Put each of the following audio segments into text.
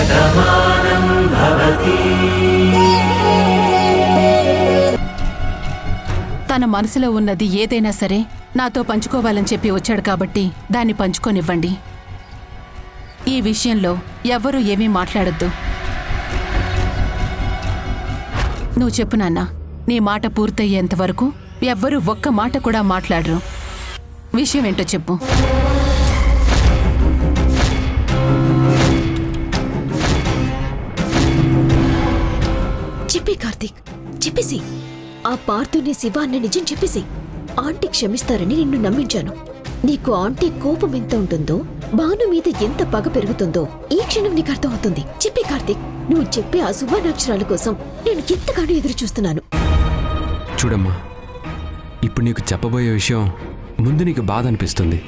శతమానం భవతి. తన మనసులో ఉన్నది ఏదైనా సరే నాతో పంచుకోవాలని చెప్పి వచ్చాడు కాబట్టి దాన్ని పంచుకోనివ్వండి. ఈ విషయంలో ఎవ్వరూ ఏమీ మాట్లాడొద్దు. నువ్వు చెప్పు నాన్న, నీ మాట పూర్తయ్యేంత వరకు ఎవ్వరూ ఒక్క మాట కూడా మాట్లాడరు. విషయం ఏంటో చెప్పు. చెప్పి కార్తీక్, చెప్పేసి ఆ పార్థుని శివ అన్న నిజం చెప్పేసి ఆంటీ క్షమిస్తారని నిన్ను నమ్మించాను. నీకు ఆంటీ కోపం ఎంత ఉంటుందో, భాను మీద ఎంత పగ పెరుగుతుందో ఈ క్షణం నీకు అర్థం అవుతుంది. చెప్పి కార్తీక్, నువ్వు చెప్పే ఆ శుభానాక్షరాల కోసం నేను ఎంతగానో ఎదురు చూస్తున్నాను. చూడమ్మా, ఇప్పుడు నీకు చెప్పబోయే విషయం ముందు నీకు బాధ అనిపిస్తుంది,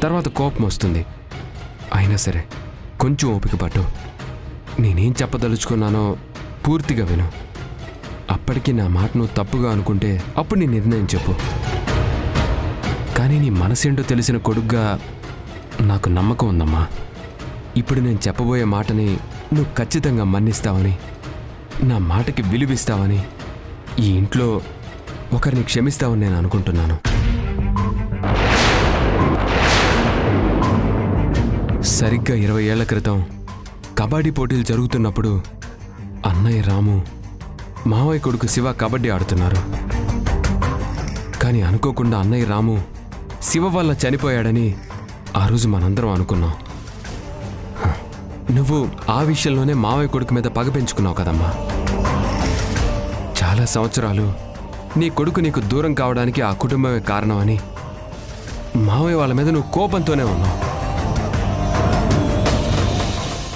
తర్వాత కోపం వస్తుంది. అయినా సరే కొంచెం ఓపిక పట్టు. నేనేం చెప్పదలుచుకున్నానో పూర్తిగా విను. అప్పటికి నా మాట నువ్వు తప్పుగా అనుకుంటే అప్పుడు నీ నిర్ణయం చెప్పు. కానీ నీ మనసేంటో తెలిసిన కొడుగ్గా నాకు నమ్మకం ఉందమ్మా. ఇప్పుడు నేను చెప్పబోయే మాటని నువ్వు ఖచ్చితంగా మన్నిస్తావని, నా మాటకి విలువిస్తావని, ఈ ఇంట్లో ఒకరిని క్షమిస్తావని నేను అనుకుంటున్నాను. సరిగ్గా 20 ఏళ్ల క్రితం కబడ్డీ పోటీలు జరుగుతున్నప్పుడు అన్నయ్య రాము, మావయ్య కొడుకు శివ కబడ్డీ ఆడుతున్నారు. కానీ అనుకోకుండా అన్నయ్య రాము శివ వల్ల చనిపోయాడని ఆ రోజు మనందరం అనుకున్నాం. నువ్వు ఆ విషయంలోనే మావయ్య కొడుకు మీద పగ పెంచుకున్నావు కదమ్మా. చాలా సంవత్సరాలు నీ కొడుకు నీకు దూరం కావడానికి ఆ కుటుంబమే కారణమని మావయ్య వాళ్ళ మీద నువ్వు కోపంతోనే ఉన్నావు.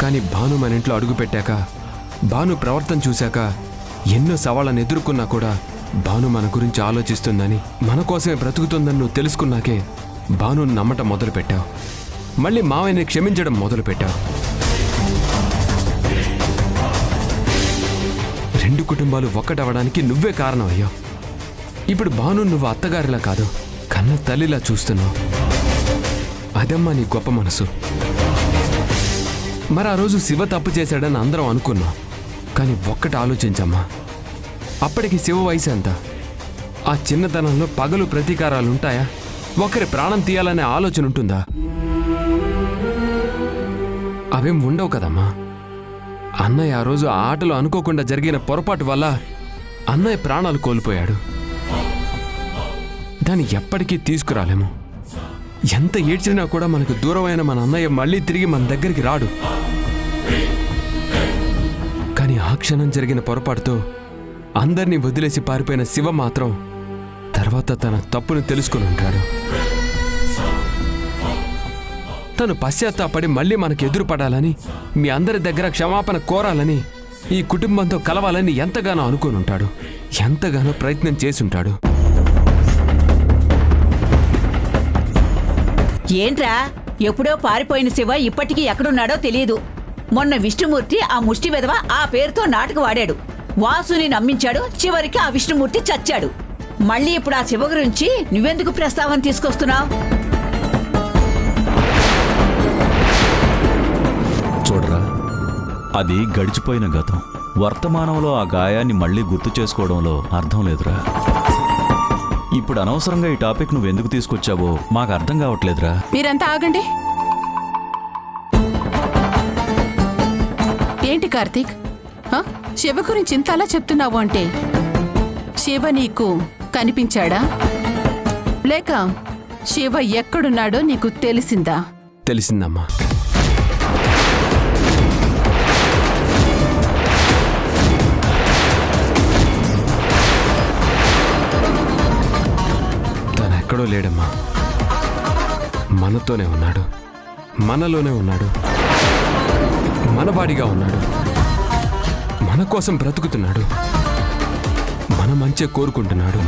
కానీ భాను మన ఇంట్లో అడుగుపెట్టాక, భాను ప్రవర్తన చూశాక, ఎన్నో సవాళ్ళను ఎదుర్కొన్నా కూడా భాను మన గురించి ఆలోచిస్తుందని, మన కోసమే బ్రతుకుతుందని నువ్వు తెలుసుకున్నాకే భానుని నమ్మటం మొదలుపెట్టావు. మళ్ళీ మావయ్యని క్షమించడం మొదలుపెట్టావు. 2 కుటుంబాలు ఒక్కటవడానికి నువ్వే కారణం అయ్యావు. ఇప్పుడు భాను నువ్వు అత్తగారిలా కాదు, కన్న తల్లిలా చూస్తున్నావు. అదమ్మా నీ గొప్ప మనసు. మరి ఆ రోజు శివ తప్పు చేశాడని అందరం అనుకున్నాం. కానీ ఒక్కటి ఆలోచించమ్మా, అప్పటికి శివ వయసు ఎంత? ఆ చిన్నతనంలో పగలు ప్రతీకారాలుంటాయా? ఒకరి ప్రాణం తీయాలనే ఆలోచన ఉంటుందా? అవేం ఉండవు కదమ్మా. అన్నయ్య ఆ రోజు ఆ ఆటలో అనుకోకుండా జరిగిన పొరపాటు వల్ల అన్నయ్య ప్రాణాలు కోల్పోయాడు. దాన్ని ఎప్పటికీ తీసుకురాలేము. ఎంత ఏడ్చినా కూడా మనకు దూరమైన మన అన్నయ్య మళ్ళీ తిరిగి మన దగ్గరికి రాడు. కానీ ఆ క్షణం జరిగిన పొరపాటుతో అందరినీ వదిలేసి పారిపోయిన శివ మాత్రం తర్వాత తన తప్పును తెలుసుకుని ఉంటాడు. తను పశ్చాత్తాపడి మళ్ళీ మనకు ఎదురుపడాలని, మీ అందరి దగ్గర క్షమాపణ కోరాలని, ఈ కుటుంబంతో కలవాలని ఎంతగానో అనుకుని ఉంటాడు. ఎంతగానో ప్రయత్నం చేసుంటాడు. ఏంట్రా, ఎప్పుడో పారిపోయిన శివ ఇప్పటికీ ఎక్కడున్నాడో తెలియదు. మొన్న విష్ణుమూర్తి ఆ ముష్టి వెధవ ఆ పేరుతో నాటకం వాడాడు. వాసుని నమ్మించాడు. చివరికి ఆ విష్ణుమూర్తి చచ్చాడు. మళ్ళీ ఇప్పుడు ఆ శివ గురించి నువ్వెందుకు ప్రస్తావన తీసుకొస్తున్నావు? చూడరా, అది గడిచిపోయిన గతం. వర్తమానంలో ఆ గాయాన్ని మళ్ళీ గుర్తు చేసుకోవడంలో అర్థం లేదురా. ఇప్పుడు అనవసరంగా ఈ టాపిక్ నువ్వెందుకు తీసుకొచ్చావో మాకు అర్థం కావట్లేదురా. మీరంతా ఆగండి. ఏంటి కార్తీక్, శివ గురించి ఇంతలా చెప్తున్నావు అంటే శివ నీకు కనిపించాడా, లేక శివ ఎక్కడున్నాడో నీకు తెలిసిందా? తెలిసిందమ్మా. తనెక్కడో లేడమ్మా, మనతోనే ఉన్నాడు, మనలోనే ఉన్నాడు, మనవాడిగా ఉన్నాడు, మన కోసం బ్రతుకుతున్నాడు, మన మంచి కోరుకుంటున్నాడు.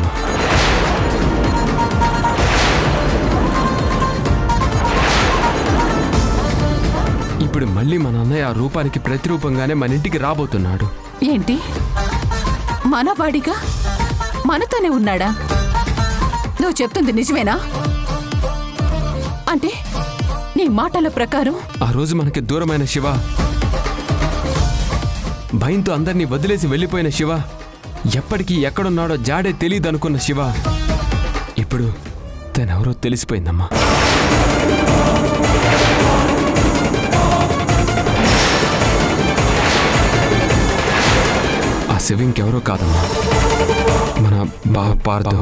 ఇప్పుడు మళ్ళీ మన అన్నయ్య ఆ రూపానికి ప్రతిరూపంగానే మన ఇంటికి రాబోతున్నాడు. ఏంటి, మనవాడిగా మనతోనే ఉన్నాడా? నువ్వు చెప్తుంది నిజమేనా? అంటే నీ మాటల ప్రకారం ఆ రోజు మనకి దూరమైన శివ భయంతో అందరినీ వదిలేసి వెళ్ళిపోయిన శివ, ఎప్పటికీ ఎక్కడున్నాడో జాడే తెలియదనుకున్న శివ, ఇప్పుడు తనెవరో తెలిసిపోయిందమ్మా. ఆ శివ ఇంకెవరో కాదమ్మా, మన బావ పార్థో.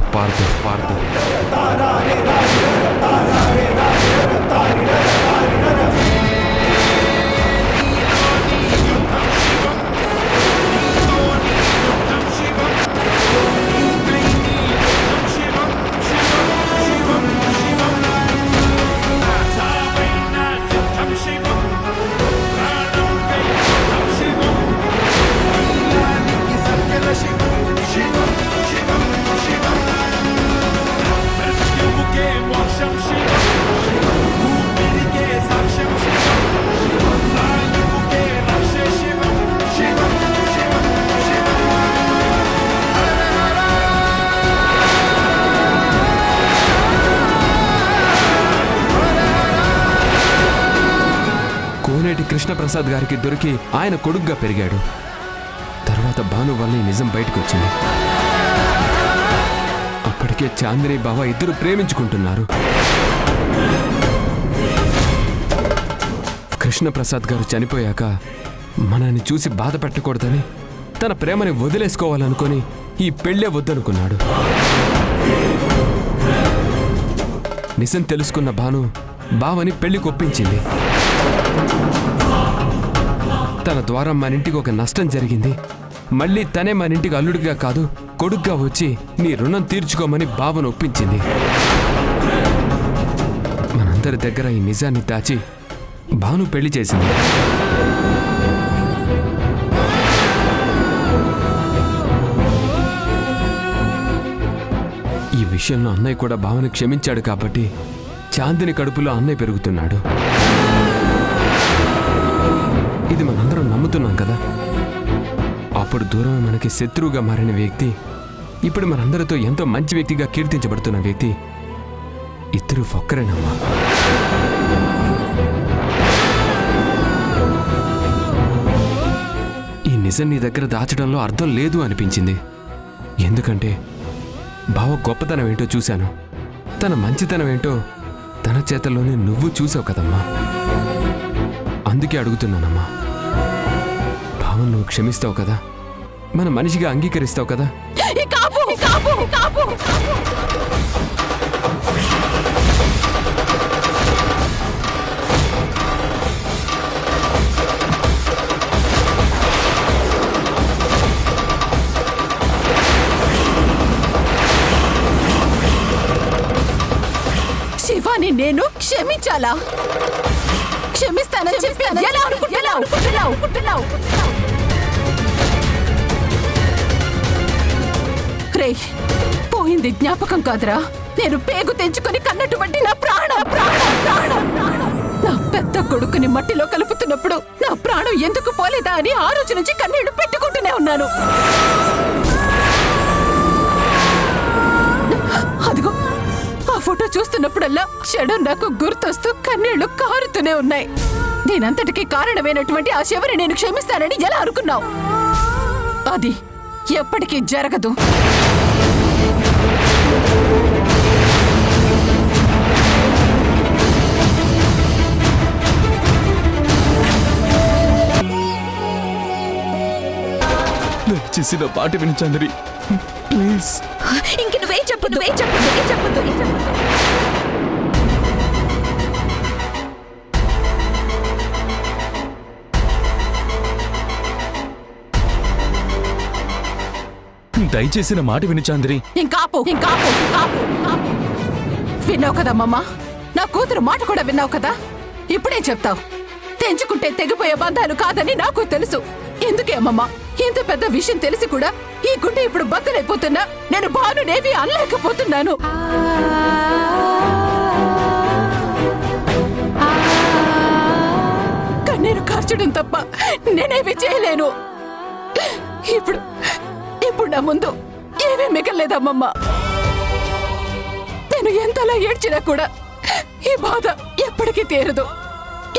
కోనేటి కృష్ణప్రసాద్ గారికి దొరికి ఆయన కొడుగ్గా పెరిగాడు. తర్వాత భాను వల్ల ఈ నిజం బయటకు వచ్చింది. అప్పటికే చాందిని బావ ఇద్దరు ప్రేమించుకుంటున్నారు. కృష్ణప్రసాద్ గారు చనిపోయాక మనల్ని చూసి బాధ పెట్టకూడదని తన ప్రేమని వదిలేసుకోవాలనుకొని ఈ పెళ్ళే వద్దనుకున్నాడు. నిజం తెలుసుకున్న భాను బావని పెళ్లి కొప్పించింది. తన ద్వారా మన ఇంటికి ఒక నష్టం జరిగింది. మళ్ళీ తనే మన ఇంటికి అల్లుడిగా కాదు కొడుగ్గా వచ్చి నీ రుణం తీర్చుకోమని బావను ఒప్పించింది. మనందరి దగ్గర ఈ నిజాన్ని దాచి భాను పెళ్లి చేసింది. ఈ విషయంలో అన్నయ్య కూడా భావని క్షమించాడు కాబట్టి చాందిని కడుపులో అన్నయ్య పెరుగుతున్నాడు. ఇది మనందరం నమ్ముతున్నాం కదా. అప్పుడు దూరం మనకి శత్రువుగా మారిన వ్యక్తి ఇప్పుడు మనందరితో ఎంతో మంచి వ్యక్తిగా కీర్తించబడుతున్న వ్యక్తి ఇద్దరు ఒక్కరేనమ్మా. ఈ నిజం నీ దగ్గర దాచడంలో అర్థం లేదు అనిపించింది. ఎందుకంటే బావ గొప్పతనం ఏంటో చూశాను, తన మంచితనం ఏంటో తన చేతల్లోనే నువ్వు చూసావు కదమ్మా. అందుకే అడుగుతున్నానమ్మా, భావం నువ్వు క్షమిస్తావు కదా, మన మనిషిగా అంగీకరిస్తావు కదా? శివాని నేను క్షమించాలా? క్షమిస్తానని చెప్పాను. ఎలా అనుకుంటున్నావు? రే, పోయింది జ్ఞాపకం కాదురా, నేను పేగు తెంచుకొని కన్నటువంటి నా ప్రాణం. నా పెద్ద కొడుకుని మట్టిలో కలుపుతున్నప్పుడు నా ప్రాణం ఎందుకు పోలేదా అని ఆ రోజు నుంచి కన్నీళ్లు పెట్టుకుంటూనే ఉన్నాను. అదిగో ఆ ఫోటో చూస్తున్నప్పుడల్లా క్షణం నాకు గుర్తొస్తూ కన్నీళ్లు కారుతూనే ఉన్నాయి. దీనంతటికీ కారణమైనటువంటి ఆ శివని నేను క్షమిస్తానని ఎలా అనుకున్నావు? అది ఎప్పటికీ జరగదు. చేసిన పాట వినిచంద్రి ప్లీజ్. ఇంక నువ్వే చెప్పు. దయచేసి నా మాట వినిచాంద్రి. ఇంకాపు. విన్నావు కదమ్మా, నా కూతురు మాట కూడా విన్నావు కదా. ఇప్పుడే చెప్తావు. తెంచుకుంటే తెగిపోయే బంధాలు కాదని నాకు తెలుసు. ఎందుకే అమ్మమ్మా, ఇంత పెద్ద విషయం తెలిసి కూడా ఈ గుండె ఇప్పుడు బద్దలైపోతున్నా నేను భానునేవి అనలేకపోతున్నాను. కన్నీరు కార్చడం తప్ప నేనేవి చేయలేను. ఇప్పుడు నా ముందు ఏమీ మిగలేదమ్మమ్మా. నేను ఎంతలా ఏడ్చినా కూడా ఈ బాధ ఎప్పటికీ తీరదు.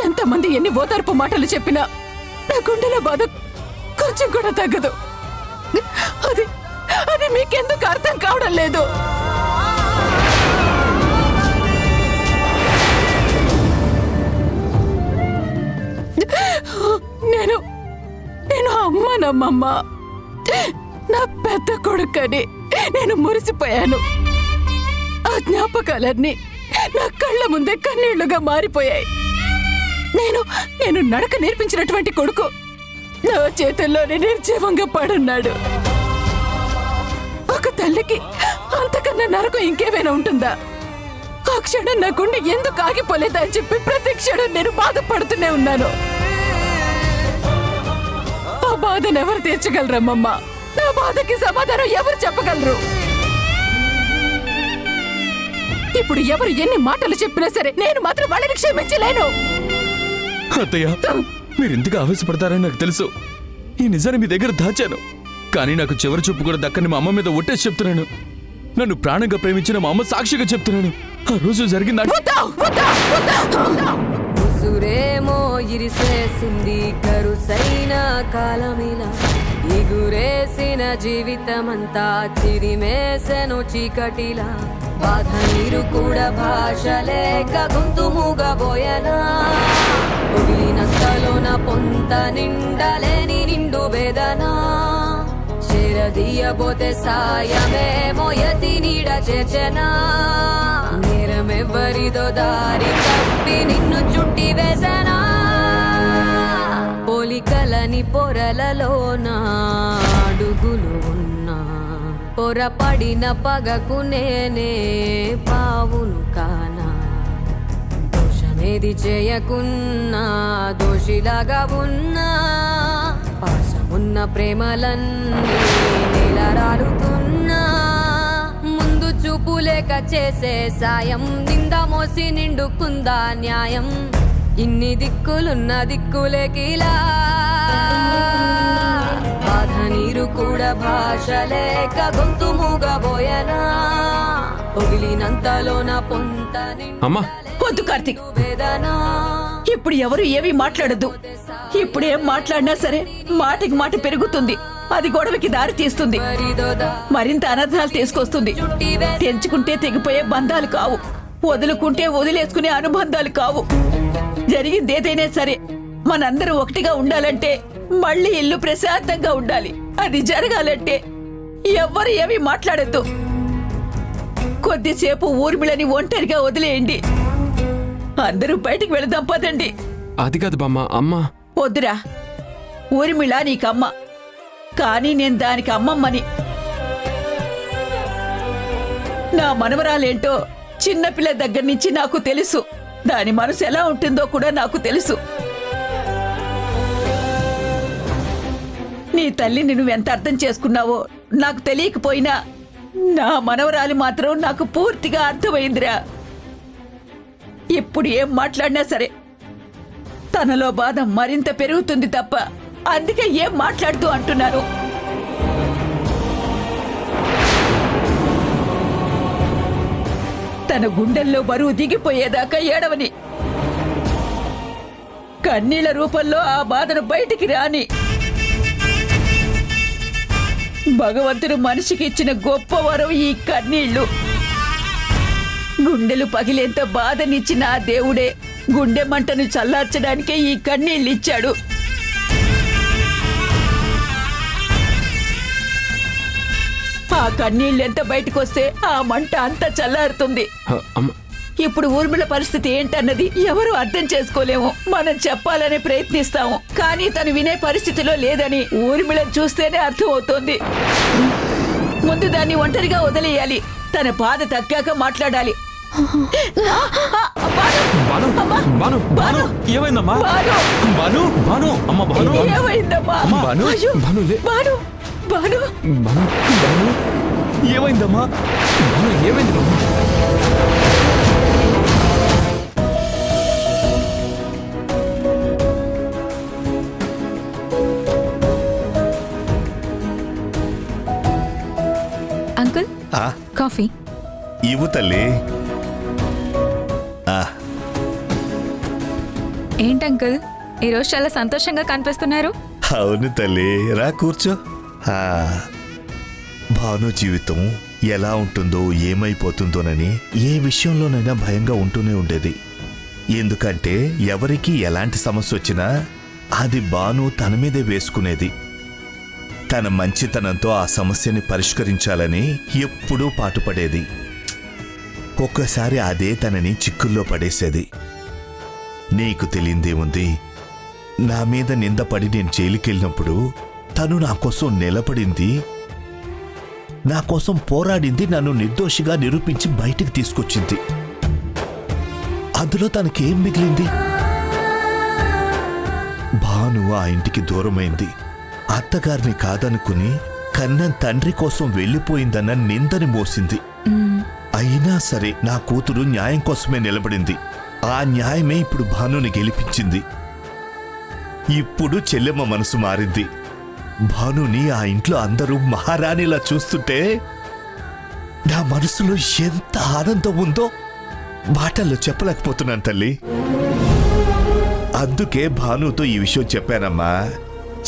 ఎంతమంది ఎన్ని ఓదార్పు మాటలు చెప్పినా నా గుండెల బాధ కొంచెం కూడా తగ్గదు. అది అది మీకెందుకు అర్థం కావడం లేదు? నేను నేను అమ్మనమ్మమ్మ, నా పెద్ద కొడుకని నేను మురిసిపోయాను. ఆ జ్ఞాపకాలన్నీ నా కళ్ళ ముందే కన్నీళ్లుగా మారిపోయాయి. నేను నడక నేర్పించినటువంటి కొడుకు నా చేతుల్లోనే నిర్జీవంగా పడున్నాడు. ఒక తల్లికి అంతకన్నా నరకం ఇంకేమైనా ఉంటుందా? ఆ క్షణం నా గుండె ఎందుకు ఆగిపోలేదా అని చెప్పి ప్రతి క్షణం నేను బాధపడుతూనే ఉన్నాను. ఆ బాధను ఎవరు తీర్చగలరమ్మమ్మా? నా బాధకి సమాధానం ఎవరు చెప్పగలరు? ఇప్పుడు ఎవరు ఎన్ని మాటలు చెప్పినా సరే నేను మాత్రం వాళ్ళని క్షమించలేను. అత్తయ్య, మీరు ఎందుకు ఆవేశపడతారని నాకు తెలుసు. ఈ నిజాన్ని మీ దగ్గర దాచాను. కానీ నాకు చివరి చూపు కూడా దక్కని మా అమ్మ మీద ఒట్టేసి చెప్తున్నాను. నన్ను ప్రాణంగా ప్రేమించిన మా అమ్మ సాక్షిగా చెప్తున్నాను. ఆ రోజు జరిగింది ఉసురేమో ఇరిసేసింది కరుసైన కాలమిలా, ఎగురేసిన జీవితమంతా చిరిమేసెను చీకటిలా, బాధ నీరు కూడా భాష లేక గొంతు మూగబోయనా, పొగిలినంతలోన పొంత నిండలేని నిండు వేదనా, చేరదీయబోతే సాయమేమో యతి నీడ చేర్చెనా, నేరమెవ్వరిదో దారి తప్పి నిన్ను చుట్టి వేసనా, పోలికలని పొరలలోన అడుగులు ఉన్నా, పొరపడిన పగకు నేనే పావును కానా, దోషమేది చేయకున్నా దోషిలాగా ఉన్నా, పాసమున్న ప్రేమలన్నీ నేలరాలుతున్నా, ముందు చూపు లేక చేసే సాయం, నింద మోసి నిండుకుందా న్యాయం, ఇన్ని దిక్కులున్న దిక్కులేకిలా, బాధ నీరు కూడా భాష లేక గొంతు మూగబోయనా, పొగిలినంతలోన పొంత అమ్మా వద్దు కార్తీక్, వేదనా, ఇప్పుడు ఎవరు ఏమీ మాట్లాడద్దు. ఇప్పుడు ఏం మాట్లాడినా సరే మాటకి మాట పెరుగుతుంది. అది గొడవకి దారి తీస్తుంది, మరింత అనర్థాలు తీసుకొస్తుంది. తెంచుకుంటే తెగిపోయే బంధాలు కావు, వదులుకుంటే వదిలేసుకునే అనుబంధాలు కావు. జరిగిందేదైనా సరే మనందరూ ఒకటిగా ఉండాలంటే మళ్ళీ ఇల్లు ప్రశాంతంగా ఉండాలి. అది జరగాలంటే ఎవ్వరు ఏమీ మాట్లాడద్దు. కొద్దిసేపు ఊర్మిళని ఒంటరిగా వదిలేయండి. అందరూ బయటికి వెళదాం పదండి. అది కాదు బామ్మ, అమ్మ. వద్దురా, ఊర్మిళ నీకమ్మ, కానీ నేను దానికి అమ్మమ్మని. నా మనవరాలేంటో చిన్నపిల్ల దగ్గర నుంచి నాకు తెలుసు. దాని మనసు ఎలా ఉంటుందో కూడా నాకు తెలుసు. నీ తల్లిని నువ్వెంత అర్థం చేసుకున్నావో నాకు తెలియకపోయినా నా మనవరాలు మాత్రం నాకు పూర్తిగా అర్థమైందిరా. ఇప్పుడు ఏం మాట్లాడినా సరే తనలో బాధ మరింత పెరుగుతుంది తప్ప, అందుకే ఏం మాట్లాడుతూ అంటున్నారు. తన గుండెల్లో బరువు దిగిపోయేదాకా ఏడవని, కన్నీళ్ల రూపంలో ఆ బాధను బయటికి రాని. భగవంతుడు మనిషికి ఇచ్చిన గొప్ప వరం ఈ కన్నీళ్లు. గుండెలు పగిలేంత బాధనిచ్చిన ఆ దేవుడే గుండె మంటను చల్లార్చడానికే ఈ కన్నీళ్ళు ఇచ్చాడు. ఆ కన్నీళ్ళు ఎంత బయటకొస్తే ఆ మంట అంతా చల్లారుతుంది. అమ్మ, ఇప్పుడు ఊర్మిళ పరిస్థితి ఏంటన్నది ఎవరు అర్థం చేసుకోలేము. మనం చెప్పాలని ప్రయత్నిస్తాము, కానీ తను వినే పరిస్థితిలో లేదని ఊర్మిళను చూస్తేనే అర్థం అవుతోంది. ముందు దాన్ని ఒంటరిగా వదిలేయాలి. తన బాధ తగ్గాక మాట్లాడాలి. ఏమైందమ్మా? బాను, భాను, అమ్మ భాను, ఏమైందమ్మా? భాను, అయ్యో, భాను, లే. బాను, బాను, ఏమైందమ్మా? భాను, ఏమైంది బామ్మ? Uncle, coffee. ఇవ్వు తల్లి. ఏంటి అంకుల్, ఈరోజు చాలా సంతోషంగా కనిపిస్తున్నారు? అవును తల్లి, రా కూర్చో. ఆ, భాను జీవితం ఎలా ఉంటుందో ఏమైపోతుందోనని ఏ విషయంలోనైనా భయంగా ఉంటూనే ఉండేది. ఎందుకంటే ఎవరికి ఎలాంటి సమస్య వచ్చినా అది భాను తన మీదే వేసుకునేది. తన మంచితనంతో ఆ సమస్యని పరిష్కరించాలని ఎప్పుడూ పాటుపడేది. ఒక్కసారి అదే తనని చిక్కుల్లో పడేసేది. నీకు తెలియందేముంది, నా మీద నిందపడి నేను జైలుకెళ్ళినప్పుడు తను నా కోసం నిలబడింది, నా కోసం పోరాడింది, నన్ను నిర్దోషిగా నిరూపించి బయటికి తీసుకొచ్చింది. అందులో తనకేం మిగిలింది? భాను ఆ ఇంటికి దూరమైంది. అత్తగారిని కాదనుకుని కన్న తండ్రి కోసం వెళ్ళిపోయిందన్న నిందని మోసింది. అయినా సరే నా కూతురు న్యాయం కోసమే నిలబడింది. ఆ న్యాయమే ఇప్పుడు భానుని గెలిపించింది. ఇప్పుడు చెల్లెమ్మ మనసు మారింది. భానుని ఆ ఇంట్లో అందరూ మహారాణిలా చూస్తుంటే నా మనసులో ఎంత ఆనందం ఉందో మాటల్లో చెప్పలేకపోతున్నాను తల్లి. అందుకే భానుతో ఈ విషయం చెప్పానమ్మా.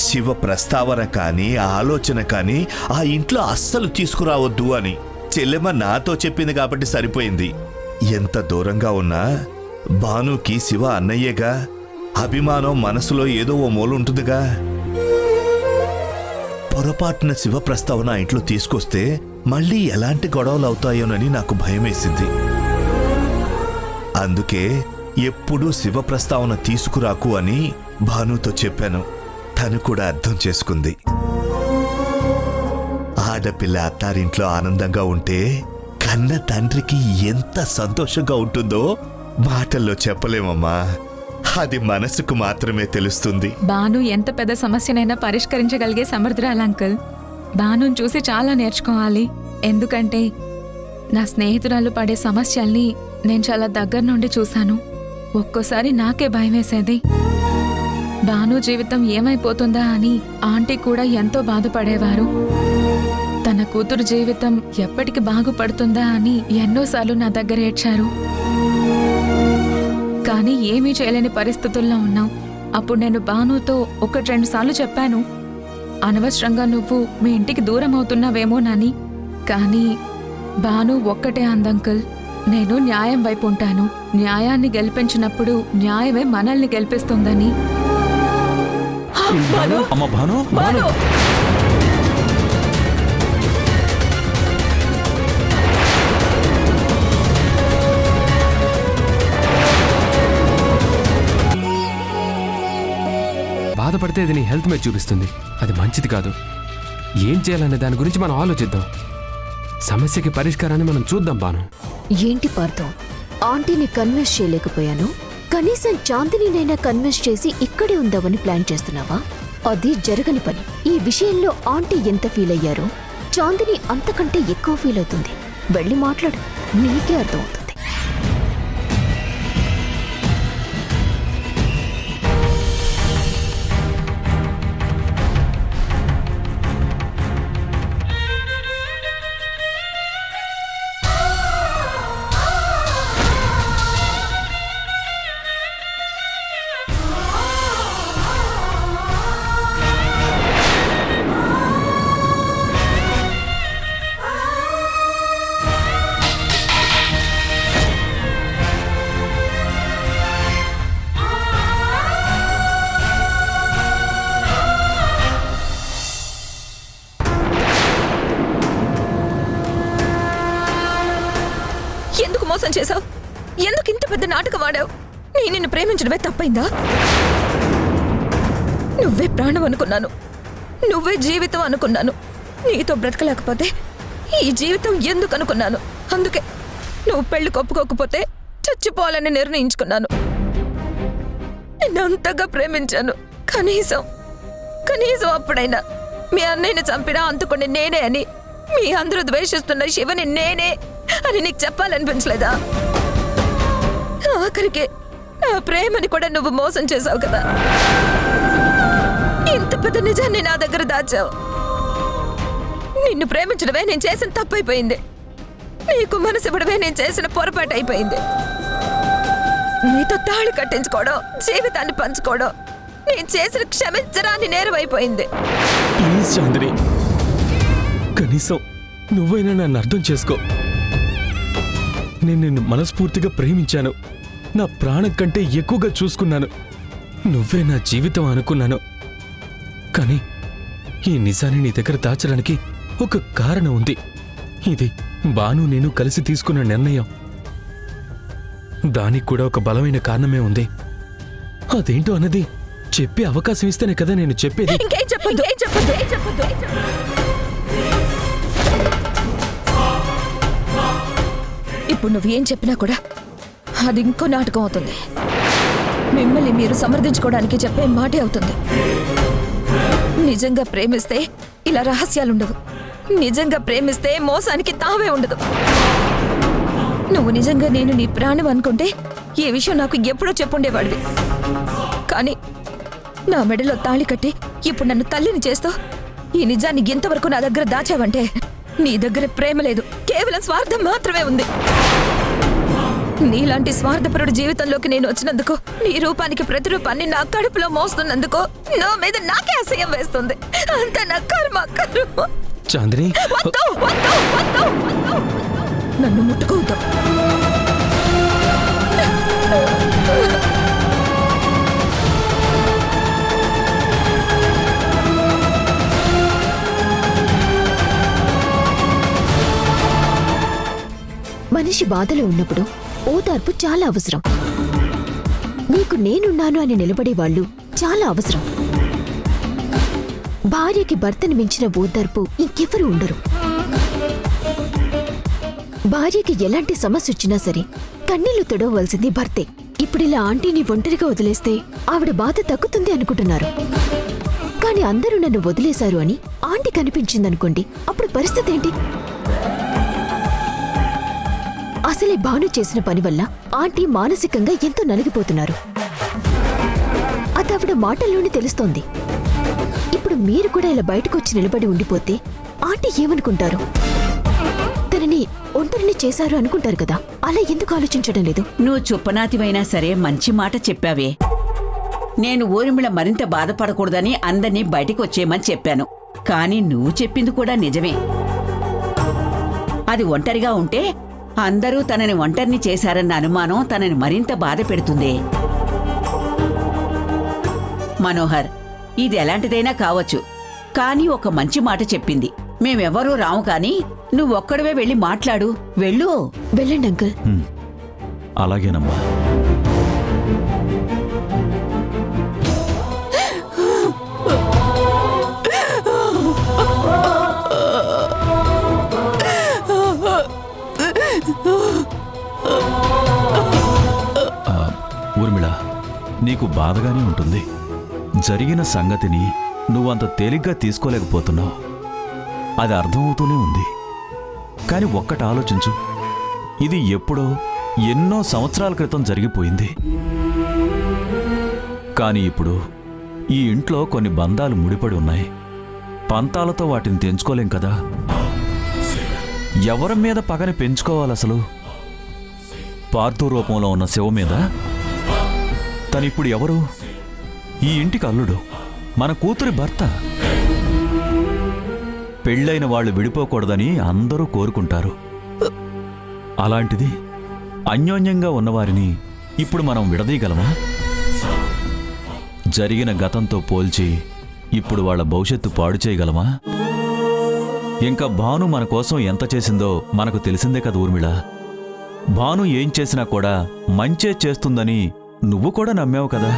శివ ప్రస్తావన కానీ ఆలోచన కానీ ఆ ఇంట్లో అస్సలు తీసుకురావద్దు అని. చెల్లెమ్మ నాతో చెప్పింది కాబట్టి సరిపోయింది. ఎంత దూరంగా ఉన్నా భానుకి శివ అన్నయ్యేగా. అభిమానం మనసులో ఏదో ఓ మూల ఉంటుందిగా. పొరపాటున శివ ప్రస్తావన ఆ ఇంట్లో తీసుకొస్తే మళ్ళీ ఎలాంటి గొడవలు అవుతాయోనని నాకు భయమేసింది. అందుకే ఎప్పుడూ శివ ప్రస్తావన తీసుకురాకు అని భానుతో చెప్పాను. తను కూడా అర్థం చేసుకుంది. ఆడపిల్ల అత్తారింట్లో ఆనందంగా ఉంటే కన్న తండ్రికి ఎంత సంతోషంగా ఉంటుందో మాటల్లో చెప్పలేమమ్మా. అది మనసుకు మాత్రమే తెలుస్తుంది. బాను ఎంత పెద్ద సమస్యనైనా పరిష్కరించగలిగే సమర్థురాలు అంకుల్. బానుని చూసి చాలా నేర్చుకోవాలి. ఎందుకంటే నా స్నేహితురాలు పడే సమస్యల్ని నేను చాలా దగ్గర నుండి చూశాను. ఒక్కోసారి నాకే భయమేసేది. బాను జీవితం ఏమైపోతుందా అని ఆంటీ కూడా ఎంతో బాధపడేవారు. తన కూతురు జీవితం ఎప్పటికి బాగుపడుతుందా అని ఎన్నోసార్లు నా దగ్గర ఏడ్చారు. కానీ ఏమీ చేయలేని పరిస్థితుల్లో ఉన్నాం. అప్పుడు నేను బానుతో 1-2 సార్లు చెప్పాను, అనవసరంగా నువ్వు మీ ఇంటికి దూరం అవుతున్నావేమోనని. కానీ బాను ఒక్కటే అందంకుల్, నేను న్యాయం వైపు ఉంటాను. న్యాయాన్ని గెలిపించినప్పుడు న్యాయమే మనల్ని గెలిపిస్తుందని. అమ్మ భాను, బాధపడితే అది నీ హెల్త్ మీద చూపిస్తుంది. అది మంచిది కాదు. ఏం చేయాలనే దాని గురించి మనం ఆలోచిద్దాం. సమస్యకి పరిష్కారాన్ని మనం చూద్దాం బాను. ఏంటి పార్థం, ఆంటీని కన్విన్స్ చేయలేకపోయాను. కనీసం చాందినినైనా కన్విన్స్ చేసి ఇక్కడే ఉందామని ప్లాన్ చేస్తున్నావా? అది జరగని పని. ఈ విషయంలో ఆంటీ ఎంత ఫీల్ అయ్యారో చాందిని అంతకంటే ఎక్కువ ఫీల్ అవుతుంది. వెళ్ళి మాట్లాడు, నీకే అర్థమవుతుంది. ఎందుకు మోసం చేశావు? ఎందుకు ఇంత పెద్ద నాటకం ఆడావు? నేను నిన్ను ప్రేమించడమే తప్పైందా? నువ్వే ప్రాణం అనుకున్నాను, నువ్వే జీవితం అనుకున్నాను. నీతో బ్రతకలేకపోతే ఈ జీవితం ఎందుకు అనుకున్నాను. అందుకే నువ్వు పెళ్లి ఒప్పుకోకపోతే చచ్చిపోవాలని నిర్ణయించుకున్నాను. నిన్ను అంతగా ప్రేమించాను. కనీసం అప్పుడైనా మీ అన్నయ్యని చంపినా అంతుకొని నేనే అని, మీ అందరూ ద్వేషిస్తున్న శివని నేనే అని నీకు చెప్పాలనిపించలేదా? ఆఖరికి నా ప్రేమని కూడా నువ్వు మోసం చేశావు కదా. ఇంత పెద్ద నిజాన్ని నా దగ్గర దాచావు. నిన్ను ప్రేమించడమే నేను చేసిన తప్పైపోయింది. నీకు మనసివ్వడమే నేను చేసిన పొరపాటు అయిపోయింది. నీతో తాళి కట్టించుకోవడం, జీవితాన్ని పంచుకోవడం నేను చేసిన క్షమించరాని నేరమైపోయింది. ప్లీజ్ చాందిని, కనీసం నువ్వైనా నన్ను అర్థం చేసుకో. నేను నిన్ను మనస్ఫూర్తిగా ప్రేమించాను. నా ప్రాణం కంటే ఎక్కువగా చూసుకున్నాను. నువ్వే నా జీవితం అనుకున్నాను. కానీ ఈ నిజాన్ని నీ దగ్గర దాచడానికి ఒక కారణం ఉంది. ఇది బాను నేను కలిసి తీసుకున్న నిర్ణయం. దానికి కూడా ఒక బలమైన కారణమే ఉంది. అదేంటో అన్నది చెప్పే అవకాశం ఇస్తేనే కదా నేను చెప్పేది. ఇంకేం చెప్పొద్దు, ఏం చెప్పొద్దు, ఏం చెప్పొద్దు, ఏం చెప్పొద్దు. ఇప్పుడు నువ్వేం చెప్పినా కూడా అది ఇంకో నాటకం అవుతుంది. మిమ్మల్ని మీరు సమర్థించుకోవడానికి చెప్పే మాటే అవుతుంది. నిజంగా ప్రేమిస్తే ఇలా రహస్యాలుండవు. నిజంగా ప్రేమిస్తే మోసానికి తావే ఉండదు. నువ్వు నిజంగా నేను నీ ప్రాణం అనుకుంటే ఈ విషయం నాకు ఎప్పుడో చెప్పుండేవాడివి. కానీ నా మెడలో తాళి కట్టి ఇప్పుడు నన్ను తల్లిని చేస్తూ ఈ నిజాన్ని ఇంతవరకు నా దగ్గర దాచావంటే నీ దగ్గర ప్రేమ లేదు, కేవలం స్వార్థం మాత్రమే ఉంది. నీలాంటి స్వార్థపరుడు జీవితంలోకి నేను వచ్చినందుకు, నీ రూపానికి ప్రతిరూపాన్ని నా కడుపులో మోస్తున్నందుకు నా మీద నాకే అసహ్యం వేస్తుంది. అంత నా కర్మ. చాందిని, వద్దు, వద్దు, వద్దు, వద్దు. నన్ను ముట్టుకోవద్దు. మనిషి బాధలో ఉన్నప్పుడు ఓదార్పు చాలా అవసరం. నీకు నేనున్నాను అని నిలబడేవాళ్లు చాలా అవసరం. భార్యకి భర్తని మించిన ఓదార్పు ఇంకెవరూ ఉండరు. భార్యకి ఎలాంటి సమస్య వచ్చినా సరే కన్నీళ్లు తొడవలసింది భర్తే. ఇప్పుడిలా ఆంటీని ఒంటరిగా వదిలేస్తే ఆవిడ బాధ తగ్గుతుంది అనుకుంటున్నారు. కానీ అందరూ నన్ను వదిలేశారు అని ఆంటీ కనిపించిందనుకోండి, అప్పుడు పరిస్థితి ఏంటి? అసలే భాను చేసిన పని వల్ల ఆంటీ మానసికంగా ఎంతో నలిగిపోతున్నారు. అది ఆవిడ మాటల్లోనే తెలుస్తోంది. ఇప్పుడు మీరు కూడా ఇలా బయటకొచ్చి నిలబడి ఉండిపోతే ఆంటీ ఏమనుకుంటారు? తనని ఒంటరిని చేశారు అనుకుంటారు కదా. అలా ఎందుకు ఆలోచించడం లేదు? నువ్వు చుప్పనాతివైనా సరే మంచి మాట చెప్పావే. నేను ఊర్మిళ మరింత బాధపడకూడదని అందర్నీ బయటికి వచ్చేయమని చెప్పాను. కానీ నువ్వు చెప్పింది కూడా నిజమే. అది ఒంటరిగా ఉంటే అందరూ తనని ఒంటరిని చేశారన్న అనుమానం తనని మరింత బాధ పెడుతుంది. మనోహర్, ఇది ఎలాంటిదైనా కావచ్చు, కానీ ఒక మంచి మాట చెప్పింది. మేమెవరూ రాము, కానీ నువ్వొక్కడవే వెళ్ళి మాట్లాడు. వెళ్ళు. వెళ్ళండి అంకుల్. అలాగేనమ్మా. ఊర్మిళ, నీకు బాధగానే ఉంటుంది. జరిగిన సంగతిని నువ్వంత తేలిగ్గా తీసుకోలేకపోతున్నావు. అది అర్థమవుతూనే ఉంది. కానీ ఒక్కటి ఆలోచించు, ఇది ఎప్పుడో ఎన్నో సంవత్సరాల క్రితం జరిగిపోయింది. కానీ ఇప్పుడు ఈ ఇంట్లో కొన్ని బంధాలు ముడిపడి ఉన్నాయి. పంతాలతో వాటిని తెంచుకోలేం కదా. ఎవరి మీద పగని పెంచుకోవాలసలు? పార్థు రూపంలో ఉన్న శివ మీద? తనిప్పుడు ఎవరు? ఈ ఇంటికి అల్లుడు, మన కూతురి భర్త. పెళ్ళైన వాళ్ళు విడిపోకూడదని అందరూ కోరుకుంటారు. అలాంటిది అన్యోన్యంగా ఉన్నవారిని ఇప్పుడు మనం విడదీయగలమా? జరిగిన గతంతో పోల్చి ఇప్పుడు వాళ్ళ భవిష్యత్తు పాడు చేయగలమా? ఇంకా భాను మన కోసం ఎంత చేసిందో మనకు తెలిసిందే కదా ఊర్మిళ. భాను ఏం చేసినా కూడా మంచే చేస్తుందని నువ్వు కూడా నమ్మావు కదా.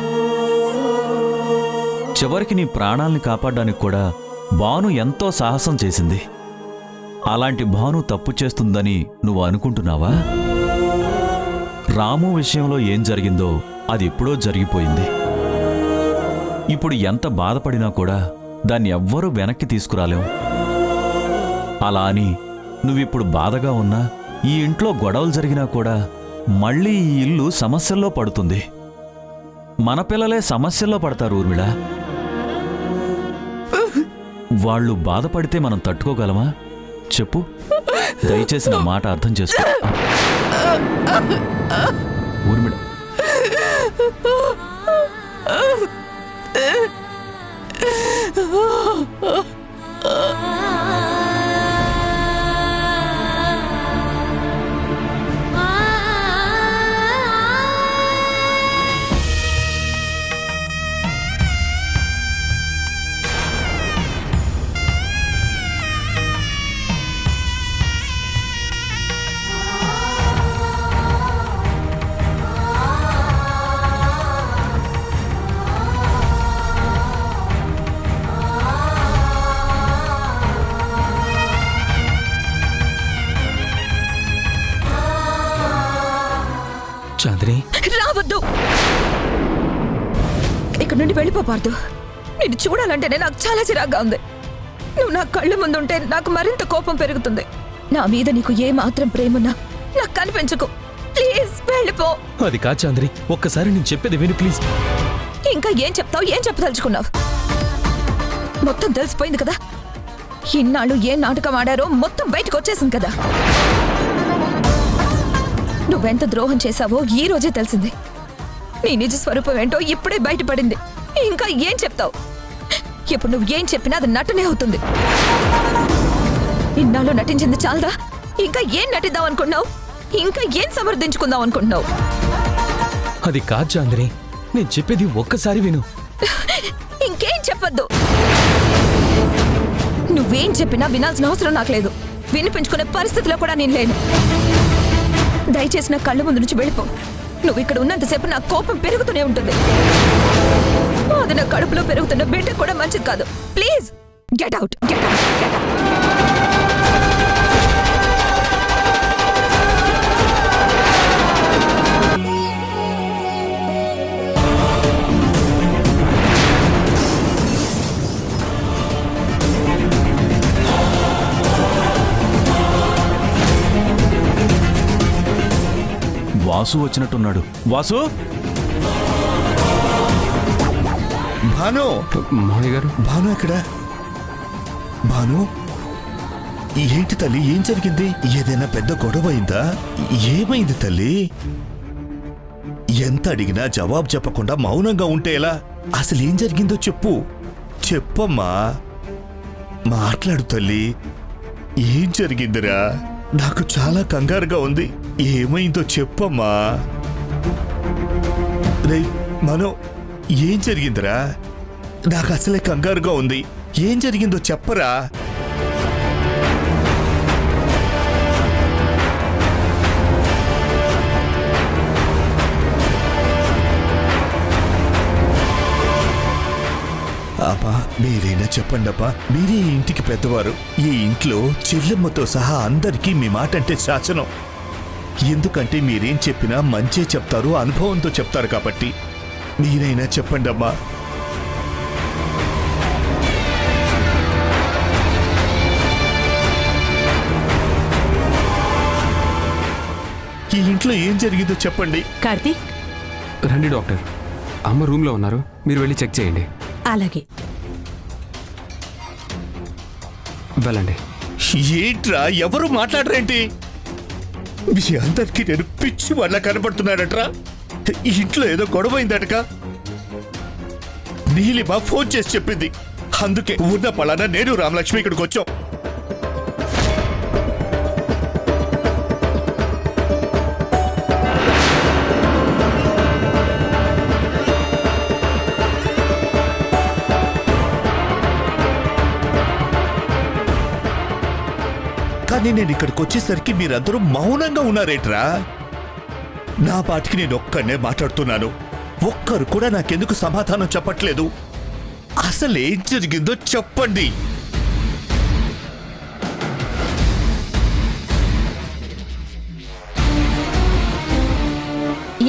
చివరికి నీ ప్రాణాల్ని కాపాడడానికి కూడా భాను ఎంతో సాహసం చేసింది. అలాంటి భాను తప్పు చేస్తుందని నువ్వు అనుకుంటున్నావా? రాము విషయంలో ఏం జరిగిందో అది ఎప్పుడో జరిగిపోయింది. ఇప్పుడు ఎంత బాధపడినా కూడా దాన్ని ఎవ్వరూ వెనక్కి తీసుకురాలేం. అలా అని నువ్విప్పుడు బాధగా ఉన్నా, ఈ ఇంట్లో గొడవలు జరిగినా కూడా మళ్ళీ ఈ ఇల్లు సమస్యల్లో పడుతుంది. మన పిల్లలే సమస్యల్లో పడతారు ఊర్మిళ. వాళ్ళు బాధపడితే మనం తట్టుకోగలమా చెప్పు? దయచేసి నా మాట అర్థం చేసుకో ఊర్మిళ. చాందిని, రావద్దు, ఇక్కడ నుండి వెళ్ళిపోపార్దు. నిన్ను చూడాలంటేనే నాకు చాలా చిరాగ్గా ఉంది. నువ్వు నా కళ్ళ ముందుంటే నాకు మరింత కోపం పెరుగుతుంది. నా మీద నీకు ఏ మాత్రం ప్రేమన్నా నాకు కనిపించకు. ప్లీజ్ వెళ్ళిపో. అది కా చాందిని, ఒక్కసారి నేను చెప్పేది విను ప్లీజ్. ఇంకా ఏం చెప్తావు? ఏం చెప్పదలుచుకున్నావు? మొత్తం తెలిసిపోయింది కదా. ఇన్నాళ్ళు ఏ నాటకం ఆడారో మొత్తం బయటకు వచ్చేసింది కదా. నువ్వెంత ద్రోహం చేశావో ఈ రోజే తెలిసింది. నీ నిజ స్వరూపం ఏంటో ఇప్పుడే బయటపడింది. ఇంకా ఏం చెప్తావు? ఇప్పుడు నువ్వు ఏం చెప్పినా అది నటనే అవుతుంది. ఇన్నాళ్ళు నటించింది చాలదా? ఇంకా ఏం నటిద్దాం అనుకున్నావు? ఇంకా ఏం సమర్థించుకుందాం అనుకుంటున్నావు? అది కాదు చాందిని, నేను చెప్పేది ఒక్కసారి విను. ఇంకేం చెప్పొద్దు. నువ్వేం చెప్పినా వినాల్సిన అవసరం నాకు లేదు. వినిపించుకునే పరిస్థితిలో కూడా నేను లేను. దయచేసి నా కళ్ళ ముందు నుంచి వెళ్ళిపో. నువ్వు ఇక్కడ ఉన్నంతసేపు నా కోపం పెరుగుతూనే ఉంటుంది. అది నా కడుపులో పెరుగుతున్న బిడ్డ కూడా మంచిది కాదు. Please get out, get out, get out. Vasu వచ్చినట్టున్నాడు. వాసు, భాను, మామయ్య గారు, భాను ఎక్కడ? భాను, ఏంటి తల్లి, ఏం జరిగింది? ఏదైనా పెద్ద గొడవ అయిందా? ఏమైంది తల్లి? ఎంత అడిగినా జవాబు చెప్పకుండా మౌనంగా ఉంటే ఎలా? అసలు ఏం జరిగిందో చెప్పు. చెప్పమ్మా, మాట్లాడు తల్లి. ఏం జరిగిందిరా? నాకు చాలా కంగారుగా ఉంది. ఏమైందో చెప్పమ్మా. రే మనో, ఏం జరిగిందిరా? నాకు అసలే కంగారుగా ఉంది. ఏం జరిగిందో చెప్పరా? అబ్బా, మీరైనా చెప్పండి అబ్బా. మీరే ఈ ఇంటికి పెద్దవారు. ఈ ఇంట్లో చెల్లెమ్మతో సహా అందరికీ మీ మాట అంటే శాసనం. ఎందుకంటే మీరేం చెప్పినా మంచే చెప్తారు, అనుభవంతో చెప్తారు కాబట్టి. మీరైనా చెప్పండి అమ్మా. ఈ ఇంట్లో ఏం జరిగిందో చెప్పండి. కార్తీక్, రండి డాక్టర్. అమ్మ రూమ్లో ఉన్నారు, మీరు వెళ్ళి చెక్ చేయండి. అలాగే. వెళ్ళండి. ఏంట్రా, ఎవరు మాట్లాడరేంటి? మీ అందరికీ నేను పిచ్చి వాళ్ళ కనబడుతున్నాడట్రా. ఈ ఇంట్లో ఏదో గొడవైందటగా నీలిమ ఫోన్ చేసి చెప్పింది. అందుకే ఉన్న పలానా నేను రామలక్ష్మి ఇక్కడికి వచ్చాం. కానీ నేను ఇక్కడికి వచ్చేసరికి మీరందరూ మౌనంగా ఉన్నారేట్రా? నా పాటికి నేను ఒక్కనే మాట్లాడుతున్నాను. ఒక్కరు కూడా నాకెందుకు సమాధానం చెప్పట్లేదు? అసలు ఏం జరిగిందో చెప్పండి.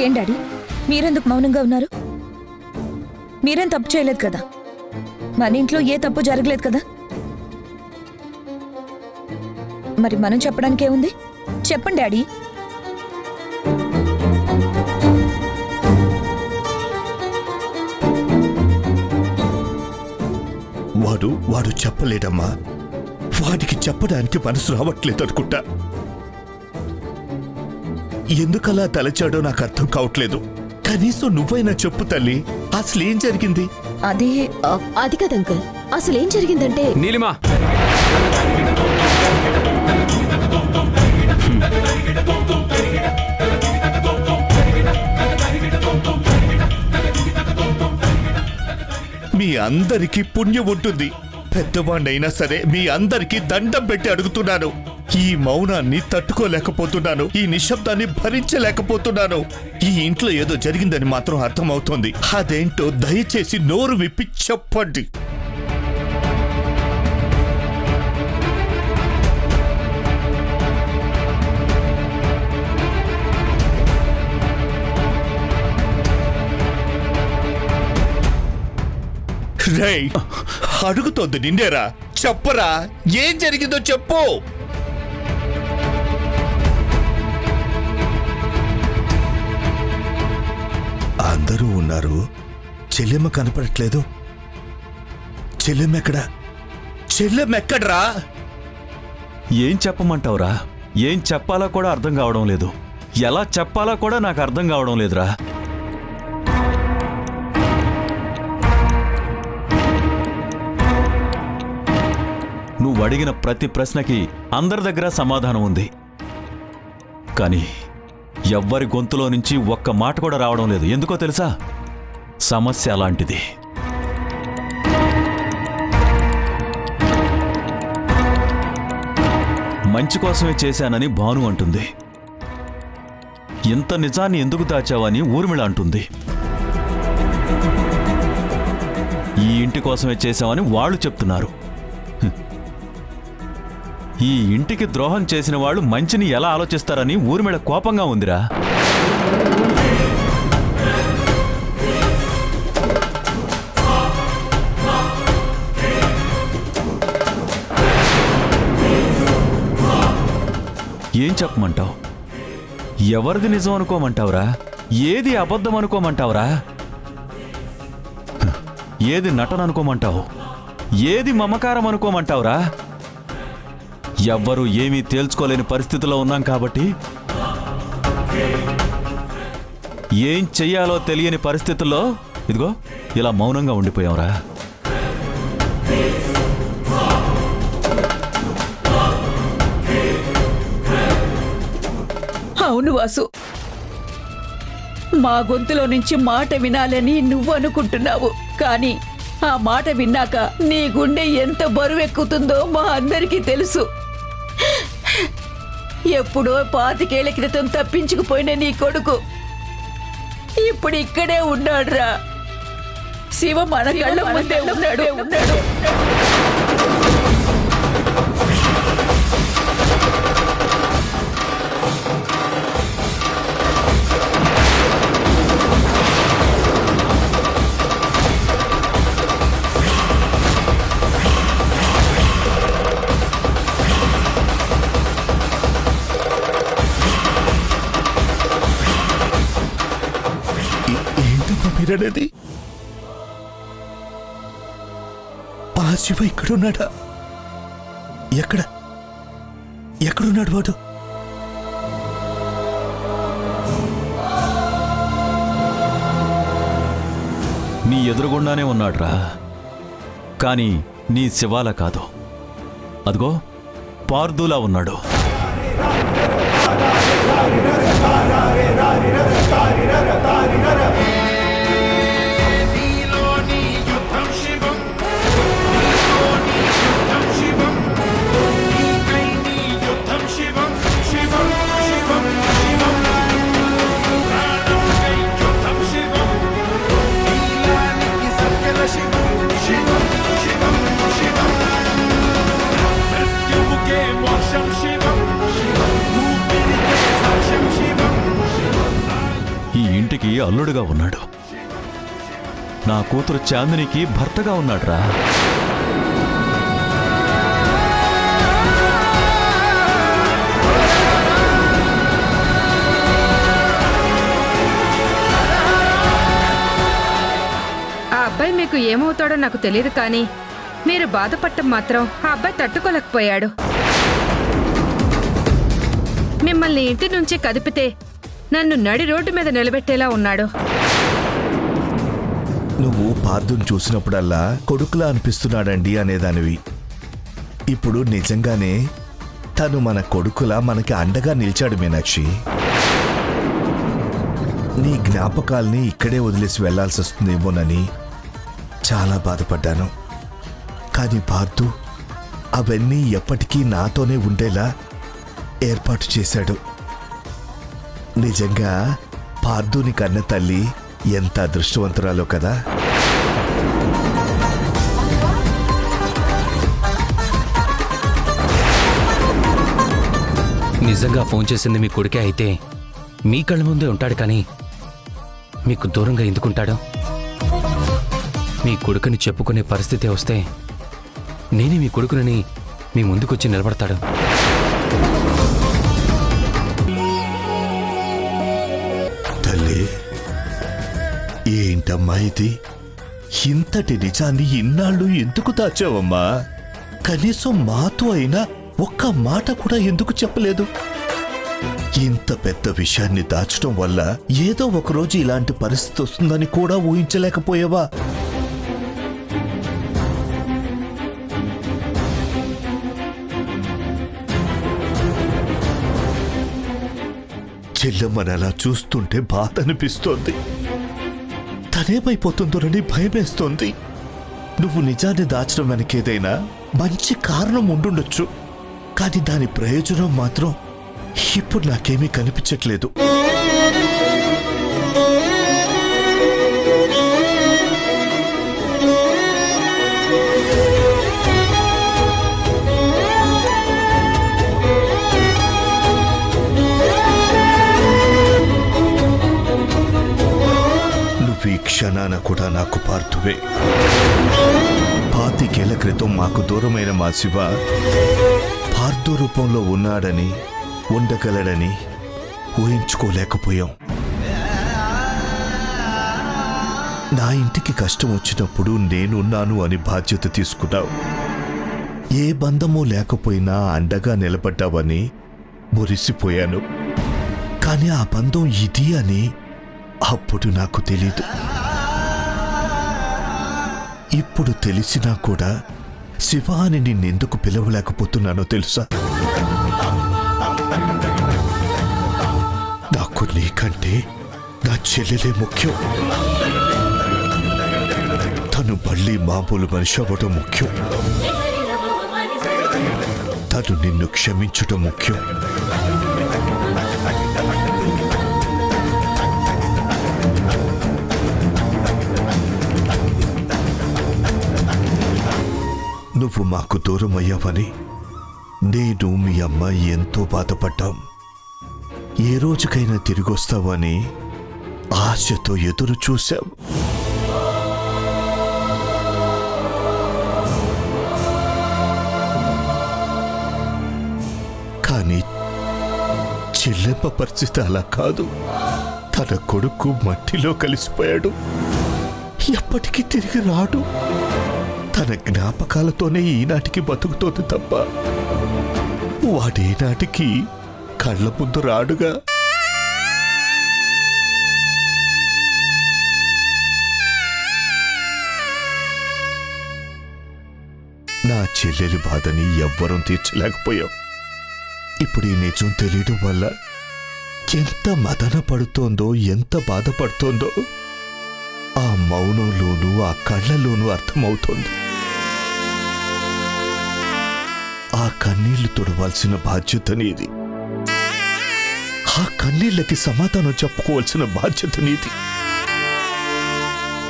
ఏం డాడీ, మీరెందుకు మౌనంగా ఉన్నారు? మీరేం తప్పు చేయలేదు కదా. మన ఇంట్లో ఏ తప్పు జరగలేదు కదా. మరి మనం చెప్పడానికి ఏముంది? చెప్పండి డాడీ. వాడు చెప్పలేడమ్మా. వాడికి చెప్పడానికి మనసు రావట్లేదు అనుకుంటా. ఎందుకలా తలచాడో నాకు అర్థం కావట్లేదు. కనీసం నువ్వైనా చెప్పు తల్లి, అసలు ఏం జరిగింది? అది కదంకుల్, అసలేం జరిగిందంటే నీలిమా, మీ అందరికీ పుణ్యం ఉంటుంది. పెద్దవాణ్ణైనా సరే మీ అందరికీ దండం పెట్టి అడుగుతున్నాను. ఈ మౌనాన్ని తట్టుకోలేకపోతున్నాను. ఈ నిశ్శబ్దాన్ని భరించలేకపోతున్నాను. ఈ ఇంట్లో ఏదో జరిగిందని మాత్రం అర్థమవుతోంది. అదేంటో దయచేసి నోరు విప్పి చెప్పండి. రేయ్, అడుగుతోంది నిన్నేరా. చెప్పరా, ఏం జరిగిందో చెప్పు. అందరూ ఉన్నారు, చెల్లెమ్మ కనపడట్లేదు. చెల్లెమ్మెక్కడా? చెల్లెమ్మెక్కడ్రా? ఏం చెప్పమంటావురా? ఏం చెప్పాలో కూడా అర్థం కావడం లేదు. ఎలా చెప్పాలో కూడా నాకు అర్థం కావడం లేదురా. నువ్వు అడిగిన ప్రతి ప్రశ్నకి అందరి దగ్గర సమాధానం ఉంది. కానీ ఎవ్వరి గొంతులో నుంచి ఒక్క మాట కూడా రావడం లేదు. ఎందుకో తెలుసా? సమస్య అలాంటిది. మంచి కోసమే చేశానని భాను అంటుంది. ఇంత నిజాన్ని ఎందుకు దాచావని ఊర్మిళ అంటుంది. ఈ ఇంటి కోసమే చేశామని వాళ్ళు చెప్తున్నారు. ఈ ఇంటికి ద్రోహం చేసిన వాళ్ళు మంచిని ఎలా ఆలోచిస్తారని ఊర్మిళ కోపంగా ఉందిరా. ఏం చెప్పమంటావు? ఎవరిది నిజం అనుకోమంటావురా? ఏది అబద్ధం అనుకోమంటావురా? ఏది నటన అనుకోమంటావు? ఏది మమకారం అనుకోమంటావురా? ఎవ్వరూ ఏమీ తేల్చుకోలేని పరిస్థితిలో ఉన్నాం కాబట్టి, ఏం చెయ్యాలో తెలియని పరిస్థితుల్లో ఇదిగో ఇలా మౌనంగా ఉండిపోయాంరా. అవును వాసు, మా గొంతులో నుంచి మాట వినాలని నువ్వు అనుకుంటున్నావు. కానీ ఆ మాట విన్నాక నీ గుండె ఎంత బరువెక్కుతుందో మా అందరికీ తెలుసు. ఎప్పుడో 25 ఏళ్ల క్రితం తప్పించుకుపోయిన నీ కొడుకు ఇప్పుడు ఇక్కడే ఉన్నాడురా. శివ మన కళ్ళ ముందే ఉన్నాడు. ఏంటమ్మా మీరనేది? ఆ శివ ఇక్కడున్నాడా? ఎక్కడున్నాడు వాడు? నీ ఎదురుగుండానే ఉన్నాడ్రా. కానీ నీ శివాల కాదు. అదిగో పార్దులా ఉన్నాడు. ఈ ఇంటికి అల్లుడుగా ఉన్నాడు. నా కూతురు చాందినికి భర్తగా ఉన్నాడురా. ఆ అబ్బాయి మీకు ఏమవుతాడో నాకు తెలియదు, కానీ మీరు బాధపడటం మాత్రం ఆ అబ్బాయి తట్టుకోలేకపోయాడు. మిమ్మల్ని ఇంటి నుంచి కదిపితే నన్ను నడి రోడ్డు మీద నిలబెట్టేలా ఉన్నాడు. నువ్వు పార్థుని చూసినప్పుడల్లా కొడుకులా అనిపిస్తున్నాడండి అనేదానివి. ఇప్పుడు నిజంగానే తను మన కొడుకులా మనకి అండగా నిలిచాడు మీనాక్షి. నీ జ్ఞాపకాల్ని ఇక్కడే వదిలేసి వెళ్లాల్సి వస్తుందేమోనని చాలా బాధపడ్డాను. కానీ పార్థు అవన్నీ ఎప్పటికీ నాతోనే ఉండేలా ఏర్పాటు చేశాడు. నిజంగా పార్థుని కన్న తల్లి ఎంత అదృష్టవంతురాలో కదా. నిజంగా ఫోన్ చేసింది మీ కొడుకే అయితే మీ కళ్ళ ముందే ఉంటాడు, కానీ మీకు దూరంగా ఎందుకుంటాడు? మీ కొడుకుని చెప్పుకునే పరిస్థితి వస్తే నేనే మీ కొడుకునని మీ ముందుకొచ్చి నిలబడతాడు. తల్లి, ఏంటమ్మా ఇది? ఇంతటి నిజాన్ని ఇన్నాళ్ళు ఎందుకు దాచావమ్మా? కనీసం మాతో అయినా ఒక్క మాట కూడా ఎందుకు చెప్పలేదు? ఇంత పెద్ద విషయాన్ని దాచడం వల్ల ఏదో ఒకరోజు ఇలాంటి పరిస్థితి వస్తుందని కూడా ఊహించలేకపోయావా? చెల్లెమ్మని అలా చూస్తుంటే బాధ అనిపిస్తోంది. తనేమైపోతుందోనని భయమేస్తోంది. నువ్వు నిజాన్ని దాచడం వెనకేదైనా మంచి కారణం ఉండుండొచ్చు, కానీ దాని ప్రయోజనం మాత్రం ఇప్పుడు నాకేమీ కనిపించట్లేదు. నువ్వు ఈ క్షణాన కూడా నాకు పార్థువే. 25 ఏళ్ల క్రితం మాకు దూరమైన మా శివ పార్థు రూపంలో ఉన్నాడని, ఉండగలడని ఊహించుకోలేకపోయాం. నా ఇంటికి కష్టం వచ్చినప్పుడు నేనున్నాను అని బాధ్యత తీసుకున్నావు. ఏ బంధమూ లేకపోయినా అండగా నిలబడ్డావని మురిసిపోయాను. కానీ ఆ బంధం ఇది అని అప్పుడు నాకు తెలీదు. ఇప్పుడు తెలిసినా కూడా శివ అని నిన్నెందుకు పిలవలేకపోతున్నానో తెలుసా? నాకు నీకంటే నా చెల్లెలే ముఖ్యం. తను మళ్ళీ మామూలు మనిషి అవ్వడం ముఖ్యం. తను నిన్ను క్షమించడం ముఖ్యం. నువ్వు మాకు దూరం అయ్యావని నేను మీ అమ్మ ఎంతో బాధపడ్డాం. ఏ రోజుకైనా తిరిగొస్తావని ఆశతో ఎదురు చూశాం. కానీ చెల్లెమ్మ పరిస్థితి అలా కాదు. తన కొడుకు మట్టిలో కలిసిపోయాడు. ఎప్పటికీ తిరిగి రాడు. తన జ్ఞాపకాలతోనే ఈనాటికి బతుకుతోంది తప్ప వాడేనాటికి కళ్ళ ముందు రాడుగా. నా చెల్లెలి బాధని ఎవ్వరం తీర్చలేకపోయాం. ఇప్పుడు ఈ నిజం తెలియడం వల్ల ఎంత మదన పడుతోందో, ఎంత బాధపడుతోందో ఆ మౌనంలోనూ ఆ కళ్ళలోనూ అర్థమవుతోంది. ఆ కన్నీళ్లు తుడవాల్సిన బాధ్యత నీది. ఆ కన్నీళ్ళకి సమాధానం చెప్పుకోవాల్సిన బాధ్యత నీది.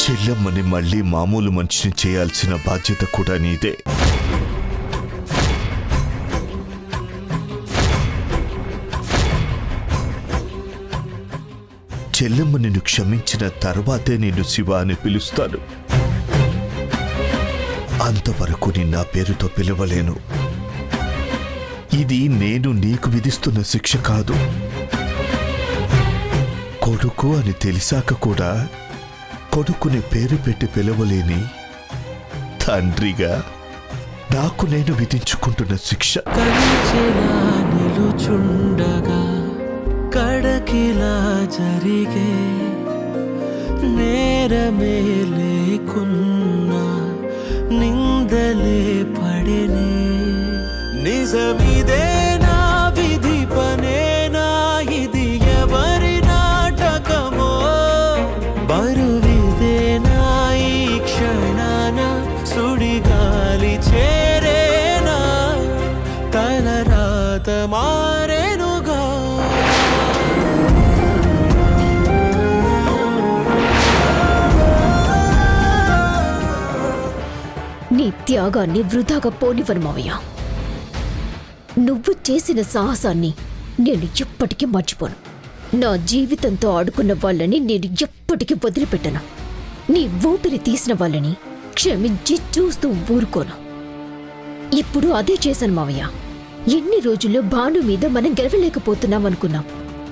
చెల్లెమ్మని మళ్ళీ మామూలు మనిషిని చేయాల్సిన బాధ్యత కూడా నీదే. చెల్లెమ్మ నిన్ను క్షమించిన తర్వాతే నిన్ను శివ అని పిలుస్తాను. అంతవరకు నిన్న పేరుతో పిలవలేను. ఇది నేను నీకు విధిస్తున్న శిక్ష కాదు. కొడుకు అని తెలిసాక కూడా కొడుకుని పేరు పెట్టి పిలవలేని తండ్రిగా నాకు నేను విధించుకుంటున్న శిక్ష. నిలుచుండగా కడకిలా జరిగే నేరమే లేకున్నా నిందలే పడేనే నిజమిదే నా విధి పనేనా ఇది ఎవరి నాటకమో బరువిదే నా ఈ క్షణాన సుడిగాలి చేరేనా తలరాత మారేనుగా నీ త్యాగాన్ని వృధాగా పోనివ్వను మావయ్య. నువ్వు చేసిన సాహసాన్ని నేను ఎప్పటికీ మర్చిపోను. నా జీవితంతో ఆడుకున్న వాళ్ళని నేను ఎప్పటికీ వదిలిపెట్టను. నీ ఊపిరి తీసిన వాళ్ళని క్షమించి చూస్తూ ఊరుకోను. ఇప్పుడు అదే చేశాను మావయ్య. ఎన్ని రోజుల్లో భాను మీద మనం గెలవలేకపోతున్నాం అనుకున్నాం,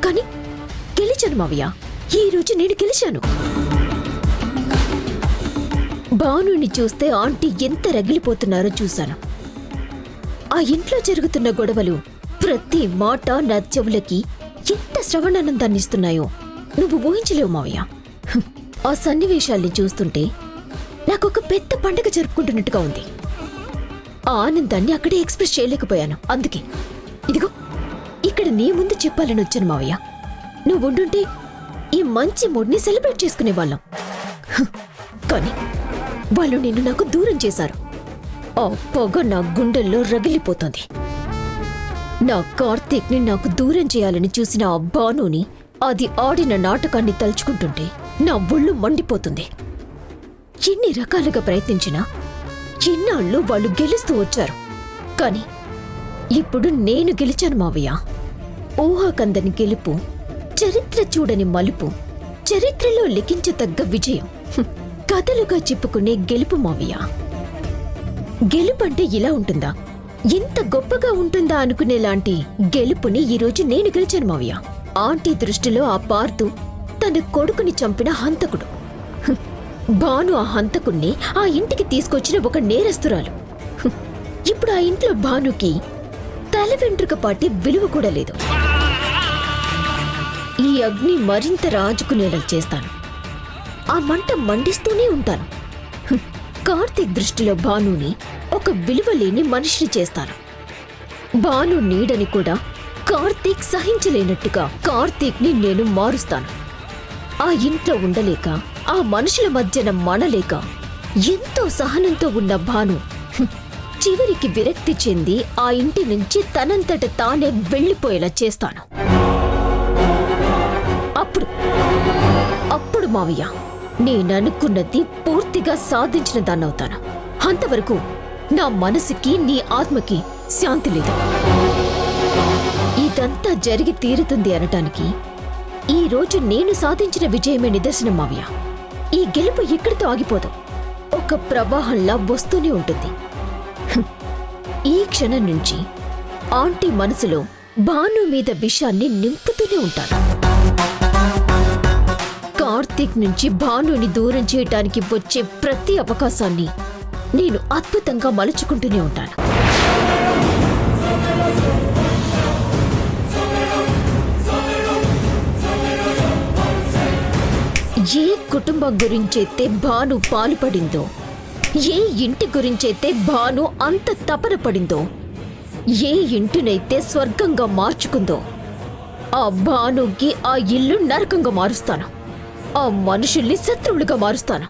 కానీ గెలిచాను మావయ్య. ఈ రోజు నేను గెలిచాను. భానుని చూస్తే ఆంటీ ఎంత రగిలిపోతున్నారో చూశాను. ఆ ఇంట్లో జరుగుతున్న గొడవలు ప్రతి మాట నా చెవులకి ఎంత శ్రవణానందాన్ని ఇస్తున్నాయో నువ్వు ఊహించలేవు మావయ్య. ఆ సన్నివేశాల్ని చూస్తుంటే నాకొక పెద్ద పండగ జరుపుకుంటున్నట్టుగా ఉంది. ఆ ఆనందాన్ని అక్కడే ఎక్స్ప్రెస్ చేయలేకపోయాను. అందుకే ఇదిగో ఇక్కడ నీ ముందు చెప్పాలని వచ్చాను మావయ్య. నువ్వు ఉండుంటే ఈ మంచి మూడ్ని సెలబ్రేట్ చేసుకునేవాళ్ళం. కానీ వాళ్ళు నిన్ను నాకు దూరం చేశారు. ఆ పొగ నా గుండెల్లో రగిలిపోతుంది. నా కార్తీక్ని నాకు దూరం చేయాలని చూసిన ఆ భానుని, అది ఆడిన నాటకాన్ని తలుచుకుంటుంటే నా ఒళ్ళు మండిపోతుంది. ఎన్ని రకాలుగా ప్రయత్నించినా ఇన్నాళ్ళు వాళ్ళు గెలుస్తూ వచ్చారు. కానీ ఇప్పుడు నేను గెలిచాను మావయ్య. ఊహాకందని గెలుపు, చరిత్ర చూడని మలుపు, చరిత్రలో లిఖించతగ్గ విజయం, కథలుగా చెప్పుకునే గెలుపు మావయ్య. గెలుపంటే ఇలా ఉంటుందా, ఇంత గొప్పగా ఉంటుందా అనుకునేలాంటి గెలుపుని ఈరోజు నేను గెలిచాను మావయ్య. ఆంటీ దృష్టిలో ఆ పార్థు తన కొడుకుని చంపిన హంతకుడు. భాను ఆ హంతకుణ్ణి ఆ ఇంటికి తీసుకొచ్చిన ఒక నేరస్తురాలు. ఇప్పుడు ఆ ఇంట్లో భానుకి తల వెంట్రుక పాటి విలువ కూడా లేదు. ఈ అగ్ని మరింత రాజుకునేలా చేస్తాను. ఆ మంట మండిస్తూనే ఉంటాను. కార్తీక్ దృష్టిలో భానుని ఒక విలువలేని మనిషిని చేస్తాను. భాను నీడని కూడా కార్తీక్ సహించలేనట్టుగా కార్తీక్ని నేను మారుస్తాను. ఆ ఇంట్లో ఉండలేక, ఆ మనుషుల మధ్యన మనలేక ఎంతో సహనంతో ఉన్న భాను చివరికి విరక్తి చెంది ఆ ఇంటి నుంచి తనంతట తానే వెళ్ళిపోయేలా చేస్తాను. అప్పుడు మావయ్య నేననుకున్నది పూర్తిగా సాధించిన దాన్నవుతాను. అంతవరకు నా మనసుకి, నీ ఆత్మకి శాంతి లేదు. ఇదంతా జరిగి తీరుతుంది అనటానికి ఈ రోజు నేను సాధించిన విజయమే నిదర్శనం మావయ్య. ఈ గెలుపు ఇక్కడితో ఆగిపోదు, ఒక ప్రవాహంలా వస్తూనే ఉంటుంది. ఈ క్షణం నుంచి ఆంటీ మనసులో భాను మీద విషాన్ని నింపుతూనే ఉంటాను. కార్తీక్ నుంచి భానుని దూరం చేయటానికి వచ్చే ప్రతి అవకాశాన్ని నేను అద్భుతంగా మలుచుకుంటూనే ఉంటాను. ఏ కుటుంబం గురించైతే భాను పాలుపడిందో, ఏ ఇంటి గురించైతే భాను అంత తపన పడిందో, ఏ ఇంటినైతే స్వర్గంగా మార్చుకుందో, ఆ భానుకి ఆ ఇల్లు నరకంగా మారుస్తాను. ఆ మనుషుల్ని శత్రువులుగా మారుస్తాను.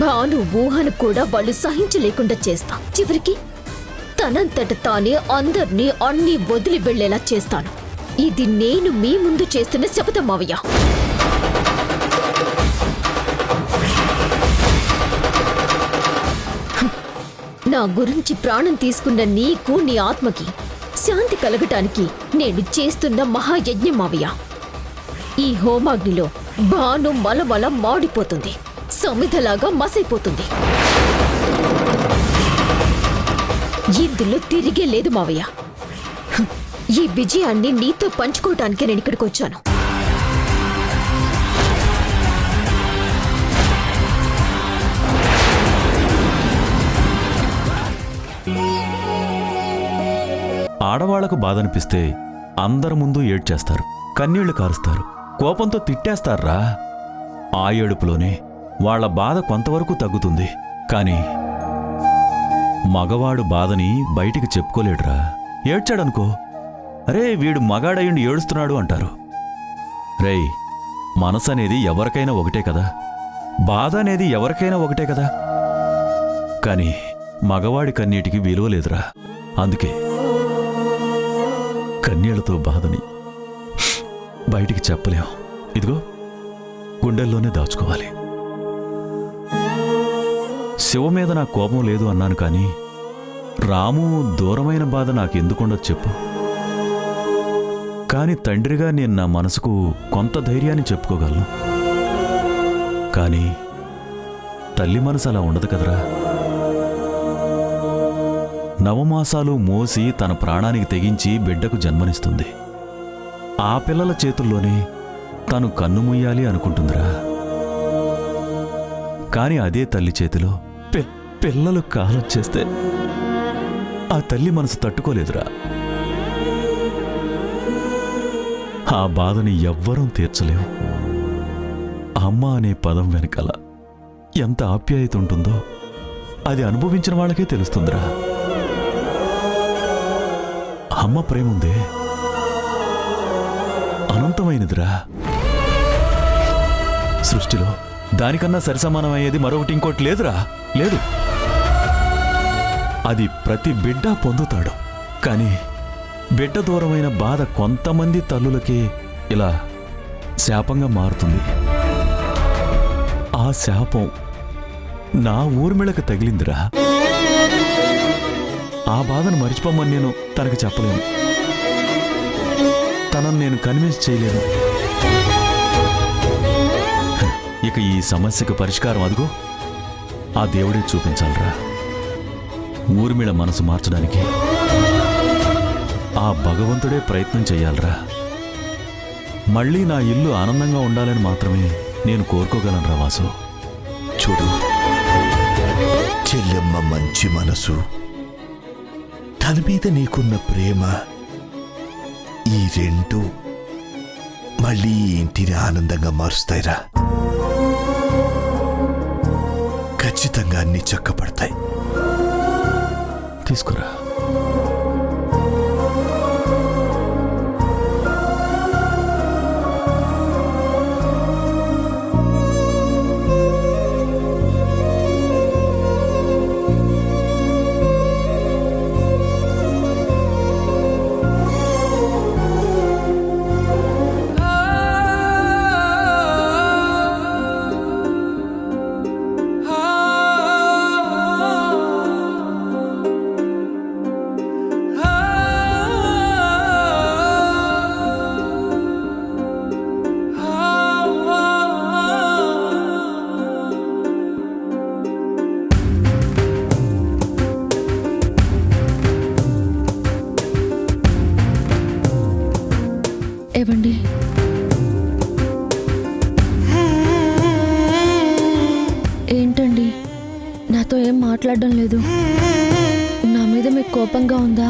భాను ఊహను కూడా వాళ్ళు సహించలేకుండా చేస్తా. చివరికి తనంతట తానే అందర్నీ అన్నీ వదిలి వెళ్లేలా చేస్తాను. ఇది నేను మీ ముందు చేస్తున్న శపథం మావయ్య. నా గురించి ప్రాణం తీసుకున్న నీకు, నీ ఆత్మకి శాంతి కలగటానికి నేను చేస్తున్న మహాయజ్ఞం మావయ్య. ఈ హోమాగ్నిలో భాను మలమల మాడిపోతుంది, సమిధలాగా మసైపోతుంది. ఇందులో తిరిగే లేదు మావయ్య. ఈ విజయాన్ని నీతో పంచుకోవటానికే నేను ఇక్కడికి వచ్చాను. ఆడవాళ్లకు బాధనిపిస్తే అందరి ముందు ఏడ్చేస్తారు, కన్నీళ్లు కారుస్తారు. కోపంతో తిట్టేస్తారా. ఆ ఏడుపులోనే వాళ్ళ బాధ కొంతవరకు తగ్గుతుంది. కానీ మగవాడు బాధని బయటికి చెప్పుకోలేడురా. ఏడ్చాడనుకో, అరే వీడు మగాడయ్యుండి ఏడుస్తున్నాడు అంటారు. రేయ్, మనసు అనేది ఎవరికైనా ఒకటే కదా, బాధ అనేది ఎవరికైనా ఒకటే కదా. కానీ మగవాడి కన్నీటికి విలువ లేదురా. అందుకే కన్నీళ్లతో బాధని బయటికి చెప్పలేం. ఇదిగో గుండెల్లోనే దాచుకోవాలి. శివ మీద నా కోపం లేదు అన్నాను, కానీ రాము దూరమైన బాధ నాకెందుకుండదు చెప్పు. కాని తండ్రిగా నేను నా మనసుకు కొంత ధైర్యాన్ని చెప్పుకోగలను. కానీ తల్లి మనసు అలా ఉండదు కదరా. నవమాసాలు మోసి తన ప్రాణానికి తెగించి బిడ్డకు జన్మనిస్తుంది. ఆ పిల్లల చేతుల్లోనే తను కన్నుముయ్యాలి అనుకుంటుందిరా. కాని అదే తల్లి చేతిలో పిల్లలు కాలం చేస్తే ఆ తల్లి మనసు తట్టుకోలేదురా. ఆ బాధని ఎవ్వరం తీర్చలేం. అమ్మ అనే పదం వెనకాల ఎంత ఆప్యాయత ఉంటుందో అది అనుభవించిన వాళ్ళకే తెలుస్తుందిరా. అమ్మ ప్రేముందే అనంతమైనదిరా. సృష్టిలో దానికన్నా సరిసమానమయ్యేది మరొకటి ఇంకోటి లేదురా. లేదు. అది ప్రతి బిడ్డ పొందుతాడు. కానీ బిడ్డ దూరమైన బాధ కొంతమంది తల్లులకే ఇలా శాపంగా మారుతుంది. ఆ శాపం నా ఊర్మిళకు తగిలిందిరా. ఆ బాధను మర్చిపోమని నేను తనకు చెప్పలేను. తనను నేను కన్విన్స్ చేయలేను. ఇక ఈ సమస్యకు పరిష్కారం అదిగో ఆ దేవుడే చూపించాలరా. ఊర్మిళ మనసు మార్చడానికి ఆ భగవంతుడే ప్రయత్నం చెయ్యాలరా. మళ్ళీ నా ఇల్లు ఆనందంగా ఉండాలని మాత్రమే నేను కోరుకోగలనురా వాసు. చూడు, చెల్లెమ్మ మంచి మనసు, తన మీద నీకున్న ప్రేమ, ఈ రెండు మళ్ళీ ఈ ఇంటిని ఆనందంగా మారుస్తాయిరా. ఖచ్చితంగా అన్ని చక్కపడతాయి. తీసుకురా. ఏవండి, ఏంటండి నాతో ఏం మాట్లాడడం లేదు? నా మీద మీకు కోపంగా ఉందా?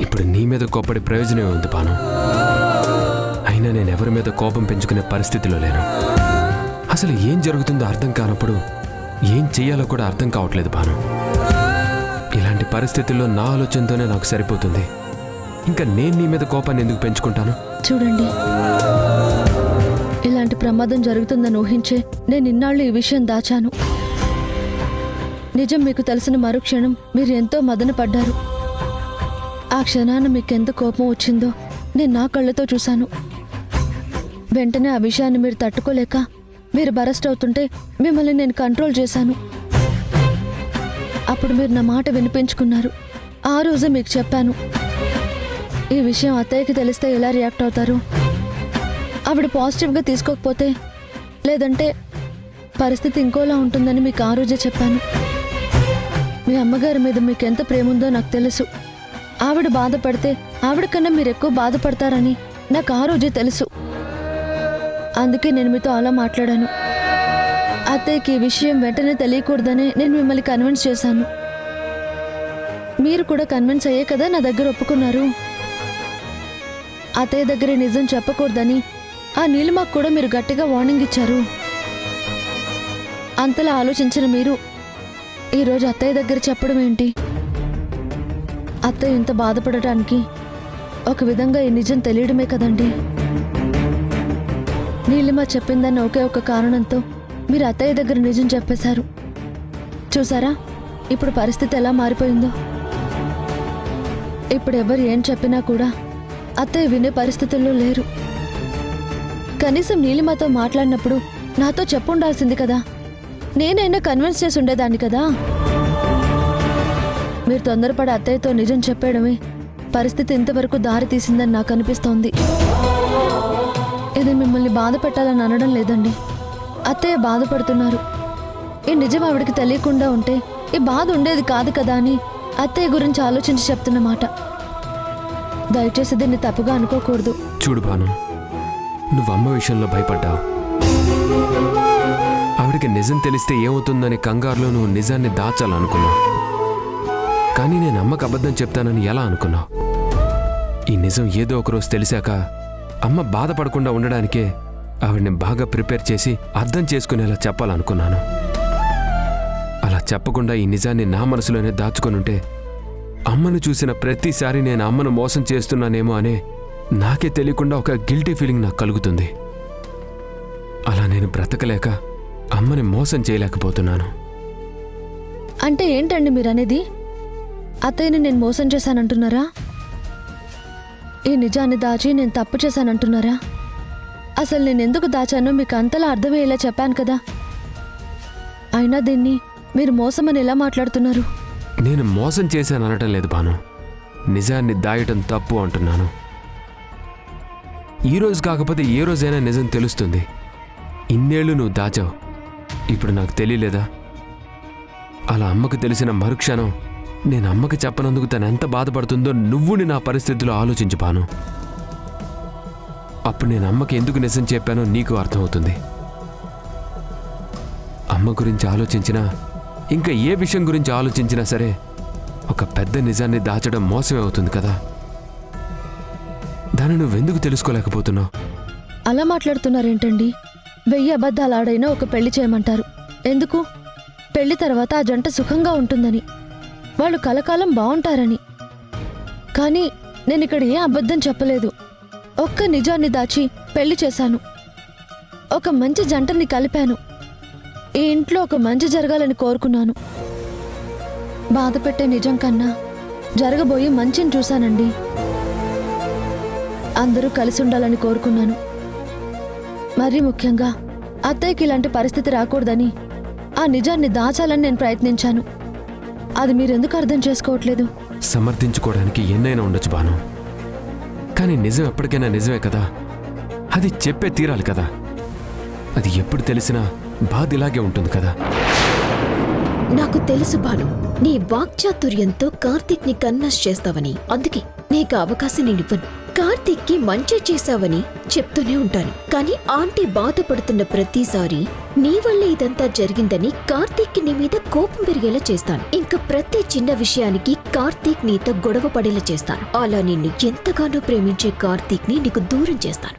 ఇప్పుడు నీ మీద కోపడే ప్రయోజనం ఉంది బాను. అయినా నేను ఎవరి మీద కోపం పెంచుకునే పరిస్థితిలో లేను. అసలు ఏం జరుగుతుందో అర్థం కానప్పుడు ఏం చెయ్యాలో కూడా అర్థం కావట్లేదు బాను. ఇలాంటి పరిస్థితుల్లో నా ఆలోచనతోనే నాకు సరిపోతుంది. ఇంకా నేను నీ మీద కోపాన్ని ఎందుకు పెంచుకుంటాను? చూడండి, ఇలాంటి ప్రమాదం జరుగుతుందని ఊహించే నేను ఇన్నాళ్ళు ఈ విషయం దాచాను. నిజం మీకు తెలిసిన మరుక్షణం మీరు ఎంతో మదన పడ్డారు. ఆ క్షణాన మీకెంత కోపం వచ్చిందో నేను నా కళ్ళతో చూశాను. వెంటనే ఆ విషయాన్ని మీరు తట్టుకోలేక మీరు బరస్ట్ అవుతుంటే మిమ్మల్ని నేను కంట్రోల్ చేశాను. అప్పుడు మీరు నా మాట వినిపించుకున్నారు. ఆ రోజే మీకు చెప్పాను, ఈ విషయం అత్తయ్యకి తెలిస్తే ఎలా రియాక్ట్ అవుతారు, ఆవిడ పాజిటివ్గా తీసుకోకపోతే, లేదంటే పరిస్థితి ఇంకోలా ఉంటుందని మీకు ఆ రోజే చెప్పాను. మీ అమ్మగారి మీద మీకు ఎంత ప్రేమ ఉందో నాకు తెలుసు. ఆవిడ బాధపడితే ఆవిడ కన్నా మీరు ఎక్కువ బాధపడతారని నాకు ఆ రోజే తెలుసు. అందుకే నేను మీతో అలా మాట్లాడాను. అత్తయ్యకి ఈ విషయం వెంటనే తెలియకూడదని నేను మిమ్మల్ని కన్విన్స్ చేశాను. మీరు కూడా కన్విన్స్ అయ్యే కదా నా దగ్గర ఒప్పుకున్నారు. అత్తయ్య దగ్గర నిజం చెప్పకూడదని ఆ నీలిమకు కూడా మీరు గట్టిగా వార్నింగ్ ఇచ్చారు. అంతలా ఆలోచించిన మీరు ఈరోజు అత్తయ్య దగ్గర చెప్పడం ఏంటి? అత్తయ్య ఇంత బాధపడటానికి ఒక విధంగా ఈ నిజం తెలియడమే కదండి. నీలిమ చెప్పిందన్న ఒకే ఒక కారణంతో మీరు అత్తయ్య దగ్గర నిజం చెప్పేశారు. చూసారా ఇప్పుడు పరిస్థితి ఎలా మారిపోయిందో. ఇప్పుడు ఎవరు ఏం చెప్పినా కూడా అత్తయ్య వినే పరిస్థితుల్లో లేరు. కనీసం నీలిమతో మాట్లాడినప్పుడు నాతో చెప్పుండాల్సింది కదా. నేనైనా కన్విన్స్ చేసి ఉండేదాన్ని కదా. మీరు తొందరపడి అత్తయ్యతో నిజం చెప్పేయడమే పరిస్థితి ఇంతవరకు దారి తీసిందని నాకు అనిపిస్తోంది. ఇది మిమ్మల్ని బాధ పెట్టాలని అనడం లేదండి. అత్తయ్య బాధపడుతున్నారు. ఈ నిజం ఆవిడికి తెలియకుండా ఉంటే ఈ బాధ ఉండేది కాదు కదా అని అత్తయ్య గురించి ఆలోచించి చెప్తున్నమాట. దయచేసి దీన్ని తప్పుగా అనుకోకూడదు. చూడు భాను, నువ్వు అమ్మ విషయంలో భయపడ్డావు. ఆవిడికి నిజం తెలిస్తే ఏమవుతుందని కంగారులో నువ్వు నిజాన్ని దాచాలనుకున్నావు. కానీ నేను అమ్మకు అబద్ధం చెప్తానని ఎలా అనుకున్నావు? ఈ నిజం ఏదో ఒకరోజు తెలిసాక అమ్మ బాధపడకుండా ఉండడానికే ఆవిడ్ని బాగా ప్రిపేర్ చేసి అర్థం చేసుకునేలా చెప్పాలనుకున్నాను. అలా చెప్పకుండా ఈ నిజాన్ని నా మనసులోనే దాచుకొనుంటే అమ్మను చూసిన ప్రతిసారి నేను అమ్మను మోసం చేస్తున్నానేమో అనే నాకే తెలియకుండా ఒక గిల్టీ ఫీలింగ్ నాకు కలుగుతుంది. అలా నేను బ్రతకలేక అమ్మని మోసం చేయలేకపోతున్నాను. అంటే ఏంటండి మీరనేది? అత్తయ్యని నేను మోసం చేశానంటున్నారా? ఈ నిజాన్ని దాచి నేను తప్పు చేశానంటున్నారా? అసలు నేను ఎందుకు దాచానో మీకు అంతలా అర్థమయ్యేలా చెప్పాను కదా. అయినా దీన్ని మీరు మోసమని ఎలా మాట్లాడుతున్నారు? నేను మోసం చేశాను అనటం లేదు భాను, నిజాన్ని దాయటం తప్పు అంటున్నాను. ఈరోజు కాకపోతే ఏ రోజైనా నిజం తెలుస్తుంది. ఇన్నేళ్ళు నువ్వు దాచావు, ఇప్పుడు నాకు తెలియలేదా? అలా అమ్మకు తెలిసిన మరుక్షణం నేను అమ్మకి చెప్పనందుకు తను ఎంత బాధపడుతుందో నువ్వుని నా పరిస్థితిలో ఆలోచించు భాను. అప్పుడు నేను అమ్మకి ఎందుకు నిజం చెప్పానో నీకు అర్థమవుతుంది. అమ్మ గురించి ఆలోచించినా ఇంకా ఏ విషయం గురించి ఆలోచించినా సరే ఒక పెద్ద నిజాన్ని దాచడం మోసమే అవుతుంది కదా. దాన్ని నువ్వెందుకు తెలుసుకోలేకపోతున్నావు? అలా మాట్లాడుతున్నారేంటండి? 1000 అబద్ధాలు ఆడైనా ఒక పెళ్లి చేయమంటారు. ఎందుకు? పెళ్లి తర్వాత ఆ జంట సుఖంగా ఉంటుందని, వాళ్ళు కలకాలం బాగుంటారని. కానీ నేను ఇక్కడ ఏ అబద్ధం చెప్పలేదు. ఒక్క నిజాన్ని దాచి పెళ్లి చేశాను. ఒక మంచి జంటని కలిపాను. ఈ ఇంట్లో ఒక మంచి జరగాలని కోరుకున్నాను. బాధ పెట్టే నిజం కన్నా జరగబోయే మంచిని చూశానండి. అందరూ కలిసి ఉండాలని కోరుకున్నాను. మరీ ముఖ్యంగా అత్తయ్యకి ఇలాంటి పరిస్థితి రాకూడదని ఆ నిజాన్ని దాచాలని నేను ప్రయత్నించాను. అది మీరెందుకు అర్థం చేసుకోవట్లేదు? సమర్థించుకోవడానికి ఎన్నైనా ఉండొచ్చు భాను, కానీ నిజం ఎప్పటికైనా నిజమే కదా. అది చెప్పే తీరాలి కదా. అది ఎప్పుడు తెలిసినా బాధ ఇలాగే ఉంటుంది కదా. నాకు తెలుసు బాను, నీ వాక్చాతుర్యంతో కార్తీక్ ని కన్విన్స్ చేస్తావని. అందుకే నీకు అవకాశం నేనివ్వను. కార్తీక్ కి మంచి చేశావని చెప్తూనే ఉంటాను. కానీ ఆంటీ బాధపడుతున్న ప్రతిసారి నీ వల్ల ఇదంతా జరిగిందని కార్తీక్ కి నీ మీద కోపం పెరిగేలా చేస్తాను. ఇంకా ప్రతి చిన్న విషయానికి కార్తీక్ నీతో గొడవ పడేలా చేస్తాను. అలా నిన్ను ఎంతగానో ప్రేమించే కార్తీక్ ని నీకు దూరం చేస్తాను.